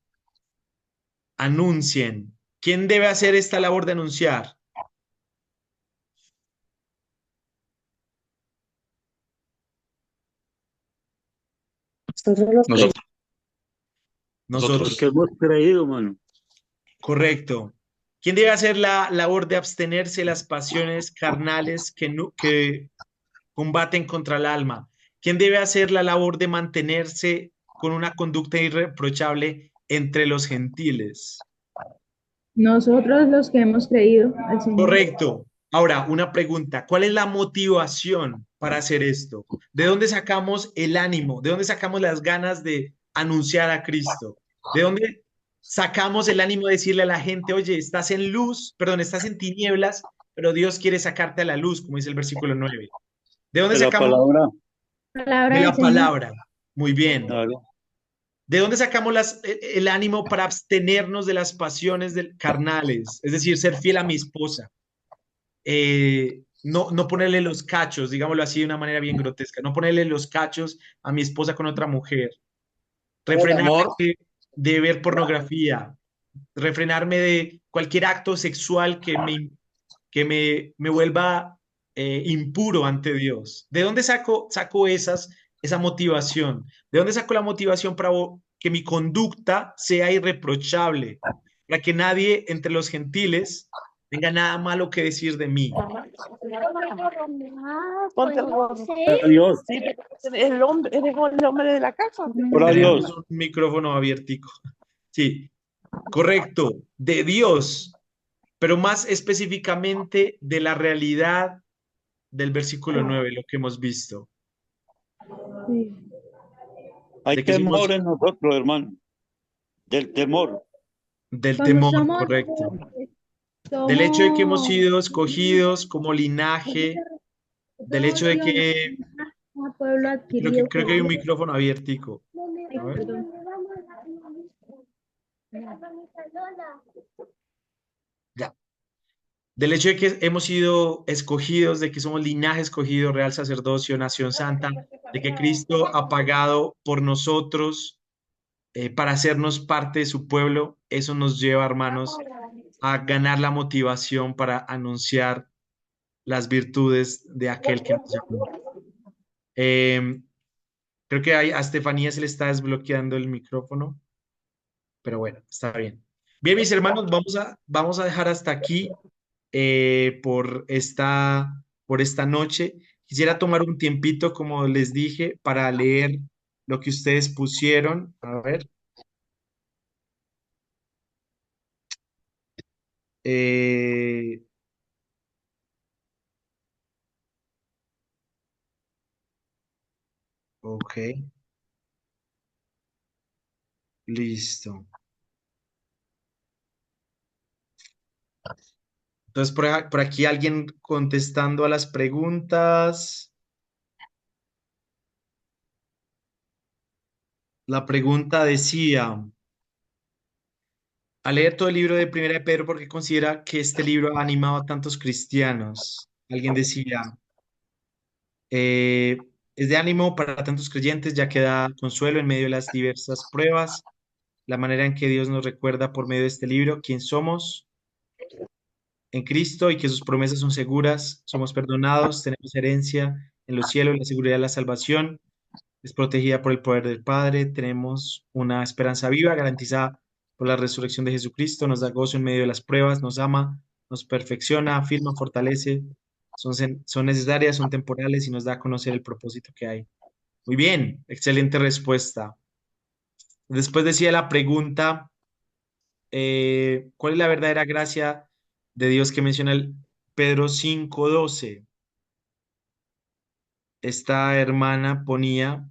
[SPEAKER 1] anuncien. ¿Quién debe hacer esta labor de anunciar?
[SPEAKER 12] Nosotros los que
[SPEAKER 11] Nosotros.
[SPEAKER 1] Nosotros.
[SPEAKER 3] Porque hemos creído, mano.
[SPEAKER 1] Correcto. ¿Quién debe hacer la labor de abstenerse de las pasiones carnales que combaten contra el alma? ¿Quién debe hacer la labor de mantenerse con una conducta irreprochable entre los gentiles?
[SPEAKER 13] Nosotros los que hemos creído al Señor.
[SPEAKER 1] Correcto. Ahora, una pregunta. ¿Cuál es la motivación para hacer esto? ¿De dónde sacamos el ánimo? ¿De dónde sacamos las ganas de anunciar a Cristo? ¿De dónde sacamos el ánimo de decirle a la gente, oye, estás en luz, perdón, estás en tinieblas, pero Dios quiere sacarte a la luz, como dice el versículo 9? ¿De dónde
[SPEAKER 3] De la
[SPEAKER 1] sacamos?
[SPEAKER 3] palabra.
[SPEAKER 13] Palabra
[SPEAKER 1] De
[SPEAKER 13] del
[SPEAKER 1] la
[SPEAKER 13] Señor.
[SPEAKER 1] palabra. Muy bien.
[SPEAKER 3] Claro.
[SPEAKER 1] ¿De dónde sacamos el ánimo para abstenernos de las pasiones carnales? Es decir, ser fiel a mi esposa. No ponerle los cachos, digámoslo así de una manera bien grotesca, no ponerle los cachos a mi esposa con otra mujer, refrenarme
[SPEAKER 11] Amor.
[SPEAKER 1] de ver pornografía, refrenarme de cualquier acto sexual que me vuelva impuro ante Dios. ¿De dónde saco esa motivación? ¿De dónde saco la motivación para que mi conducta sea irreprochable? Para que nadie entre los gentiles tenga nada malo que decir de mí.
[SPEAKER 14] Ponte el gorro.
[SPEAKER 3] Dios.
[SPEAKER 14] Sí, el hombre, eres el hombre de la casa.
[SPEAKER 3] Por Dios.
[SPEAKER 1] Tenemos un micrófono abiertico. Sí, correcto, de Dios, pero más específicamente de la realidad del versículo 9, lo que hemos visto.
[SPEAKER 3] Hay
[SPEAKER 1] De que
[SPEAKER 3] temor
[SPEAKER 1] somos-
[SPEAKER 3] en nosotros, hermano. Del temor.
[SPEAKER 1] Del
[SPEAKER 13] Como
[SPEAKER 1] temor,
[SPEAKER 13] somos,
[SPEAKER 1] correcto. Del hecho de que hemos
[SPEAKER 13] somos
[SPEAKER 1] sido escogidos como linaje, del hecho de
[SPEAKER 13] adopción,
[SPEAKER 1] que
[SPEAKER 13] a pueblo adquirido
[SPEAKER 1] creo que
[SPEAKER 13] por
[SPEAKER 1] hay un
[SPEAKER 13] Dios.
[SPEAKER 1] micrófono abiertico.
[SPEAKER 13] Ay,
[SPEAKER 1] A ver.
[SPEAKER 13] perdón.
[SPEAKER 1] Ya. Del hecho de que hemos sido escogidos, de que somos linaje escogido, real sacerdocio, nación santa, de que Cristo ha pagado por nosotros para hacernos parte de su pueblo, eso nos lleva, hermanos, a ganar la motivación para anunciar las virtudes de aquel que nos llamó. Eh, Creo que a Estefanía se le está desbloqueando el micrófono, pero bueno, está bien. Bien, mis hermanos, vamos a dejar hasta aquí por esta noche. Quisiera tomar un tiempito, como les dije, para leer lo que ustedes pusieron. A ver. eh, ok, listo. Entonces, por aquí alguien contestando a las preguntas. La pregunta decía, al leer todo el libro de Primera de Pedro, ¿por qué considera que este libro ha animado a tantos cristianos? Alguien decía, es de ánimo para tantos creyentes, ya que da consuelo en medio de las diversas pruebas, la manera en que Dios nos recuerda por medio de este libro quién somos en Cristo y que sus promesas son seguras, somos perdonados, tenemos herencia en los cielos, la seguridad de la salvación es protegida por el poder del Padre, tenemos una esperanza viva garantizada por la resurrección de Jesucristo, nos da gozo en medio de las pruebas, nos ama, nos perfecciona, afirma, fortalece, son necesarias, son temporales y nos da a conocer el propósito que hay. Muy bien, excelente respuesta. Después decía la pregunta, ¿cuál es la verdadera gracia de Dios que menciona el Pedro 5:12? Esta hermana ponía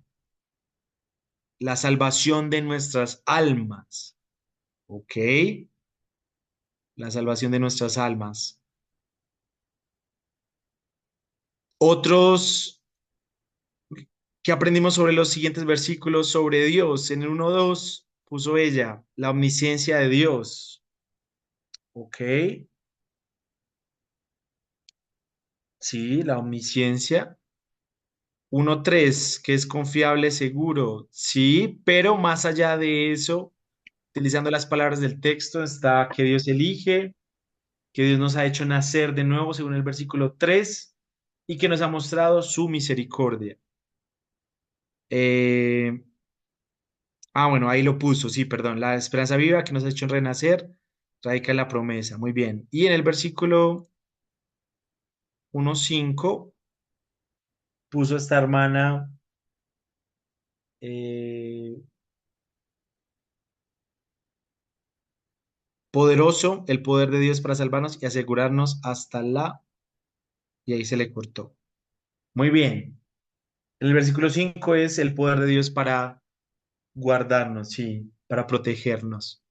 [SPEAKER 1] la salvación de nuestras almas. Ok, la salvación de nuestras almas. Otros que aprendimos sobre los siguientes versículos sobre Dios. En el 1:2 puso ella, la omnisciencia de Dios. Ok, sí, la omnisciencia. 1:3 que es confiable, seguro. Sí, pero más allá de eso, utilizando las palabras del texto, está que Dios elige, que Dios nos ha hecho nacer de nuevo, según el versículo 3 y que nos ha mostrado su misericordia. Eh, bueno, ahí lo puso, sí, perdón. La esperanza viva que nos ha hecho renacer radica en la promesa. Muy bien. Y en el versículo 1:5 puso esta hermana, eh, poderoso el poder de Dios para salvarnos y asegurarnos hasta la... Y ahí se le cortó. Muy bien. En el versículo 5 es el poder de Dios para guardarnos, sí, para protegernos.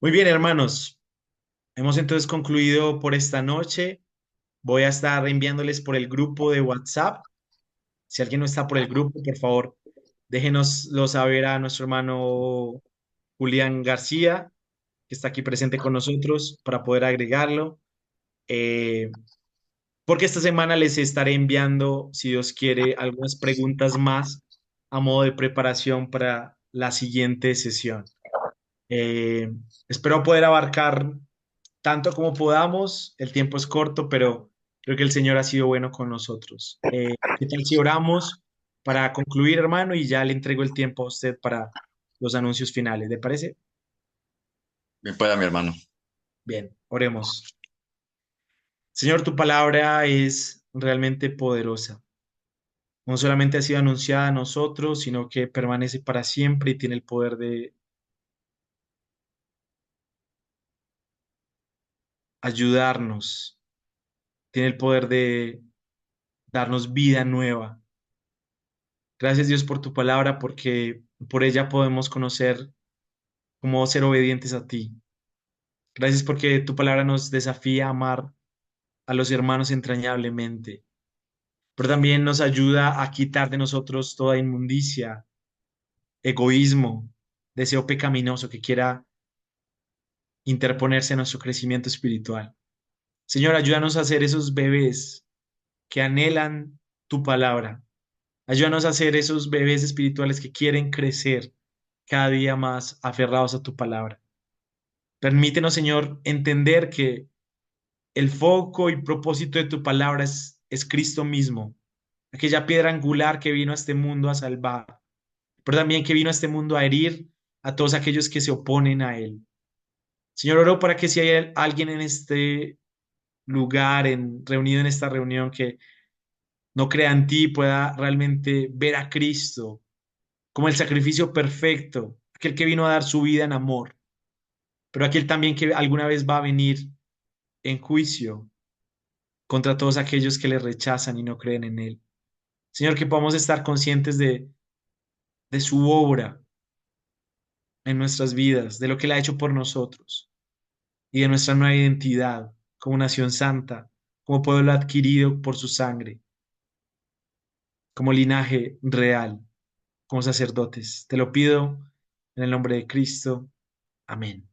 [SPEAKER 1] Muy bien, hermanos. Hemos entonces concluido por esta noche. Voy a estar enviándoles por el grupo de WhatsApp. Si alguien no está por el grupo, por favor, déjenoslo saber a nuestro hermano Julián García, que está aquí presente con nosotros, para poder agregarlo. Porque esta semana les estaré enviando, si Dios quiere, algunas preguntas más a modo de preparación para la siguiente sesión. Eh, Espero poder abarcar tanto como podamos. El tiempo es corto, pero creo que el Señor ha sido bueno con nosotros. ¿Qué tal si oramos para concluir, hermano? Y ya le entrego el tiempo a usted para los anuncios finales. ¿Le parece?
[SPEAKER 11] Bien pueda, mi hermano.
[SPEAKER 1] Bien, oremos. Señor, tu palabra es realmente poderosa. No solamente ha sido anunciada a nosotros, sino que permanece para siempre y tiene el poder de ayudarnos, tiene el poder de darnos vida nueva. Gracias Dios por tu palabra, porque por ella podemos conocer cómo ser obedientes a ti. Gracias porque tu palabra nos desafía a amar a los hermanos entrañablemente, pero también nos ayuda a quitar de nosotros toda inmundicia, egoísmo, deseo pecaminoso que quiera interponerse en nuestro crecimiento espiritual. Señor, ayúdanos a ser esos bebés que anhelan tu palabra. Ayúdanos a ser esos bebés espirituales que quieren crecer cada día más aferrados a tu palabra. Permítenos, Señor, entender que el foco y propósito de tu palabra es Cristo mismo, aquella piedra angular que vino a este mundo a salvar, pero también que vino a este mundo a herir a todos aquellos que se oponen a él. Señor, oro para que si hay alguien en este lugar, reunido en esta reunión, que no crea en ti, pueda realmente ver a Cristo como el sacrificio perfecto, aquel que vino a dar su vida en amor, pero aquel también que alguna vez va a venir en juicio contra todos aquellos que le rechazan y no creen en él. Señor, que podamos estar conscientes de su obra en nuestras vidas, de lo que Él ha hecho por nosotros y de nuestra nueva identidad como nación santa, como pueblo adquirido por su sangre, como linaje real, como sacerdotes. Te lo pido en el nombre de Cristo. Amén.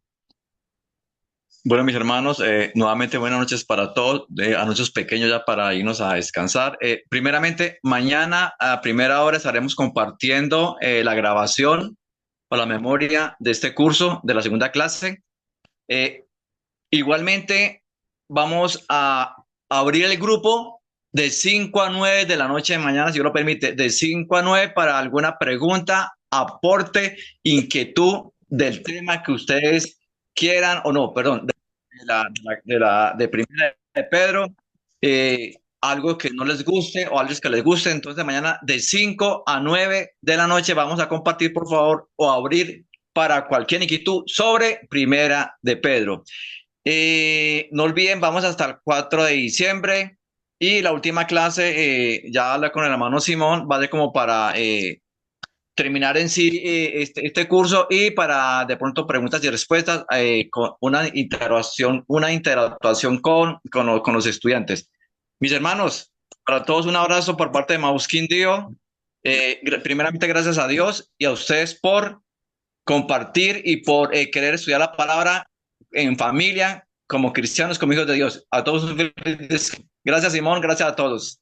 [SPEAKER 11] Bueno, mis hermanos, nuevamente buenas noches para todos, anuncios pequeños ya para irnos a descansar. Primeramente, mañana a primera hora estaremos compartiendo la grabación o la memoria de este curso de la segunda clase. Igualmente, vamos a abrir el grupo de 5 a 9 de la noche de mañana, si Dios lo permite, de 5 a 9 para alguna pregunta, aporte, inquietud del tema que ustedes quieran, o no, perdón, de primera de Pedro, algo que no les guste o algo que les guste. Entonces, mañana de 5 a 9 de la noche vamos a compartir, por favor, o abrir para cualquier inquietud sobre primera de Pedro. No olviden, vamos hasta el 4 de diciembre y la última clase, ya habla con el hermano Simón, vale como para terminar en sí este curso y para de pronto preguntas y respuestas, con una interactuación con los estudiantes. Mis hermanos, para todos un abrazo por parte de Maús Quindío. Primeramente, gracias a Dios y a ustedes por compartir y por querer estudiar la palabra en familia, como cristianos, como hijos de Dios. A todos, gracias Simón, gracias a todos.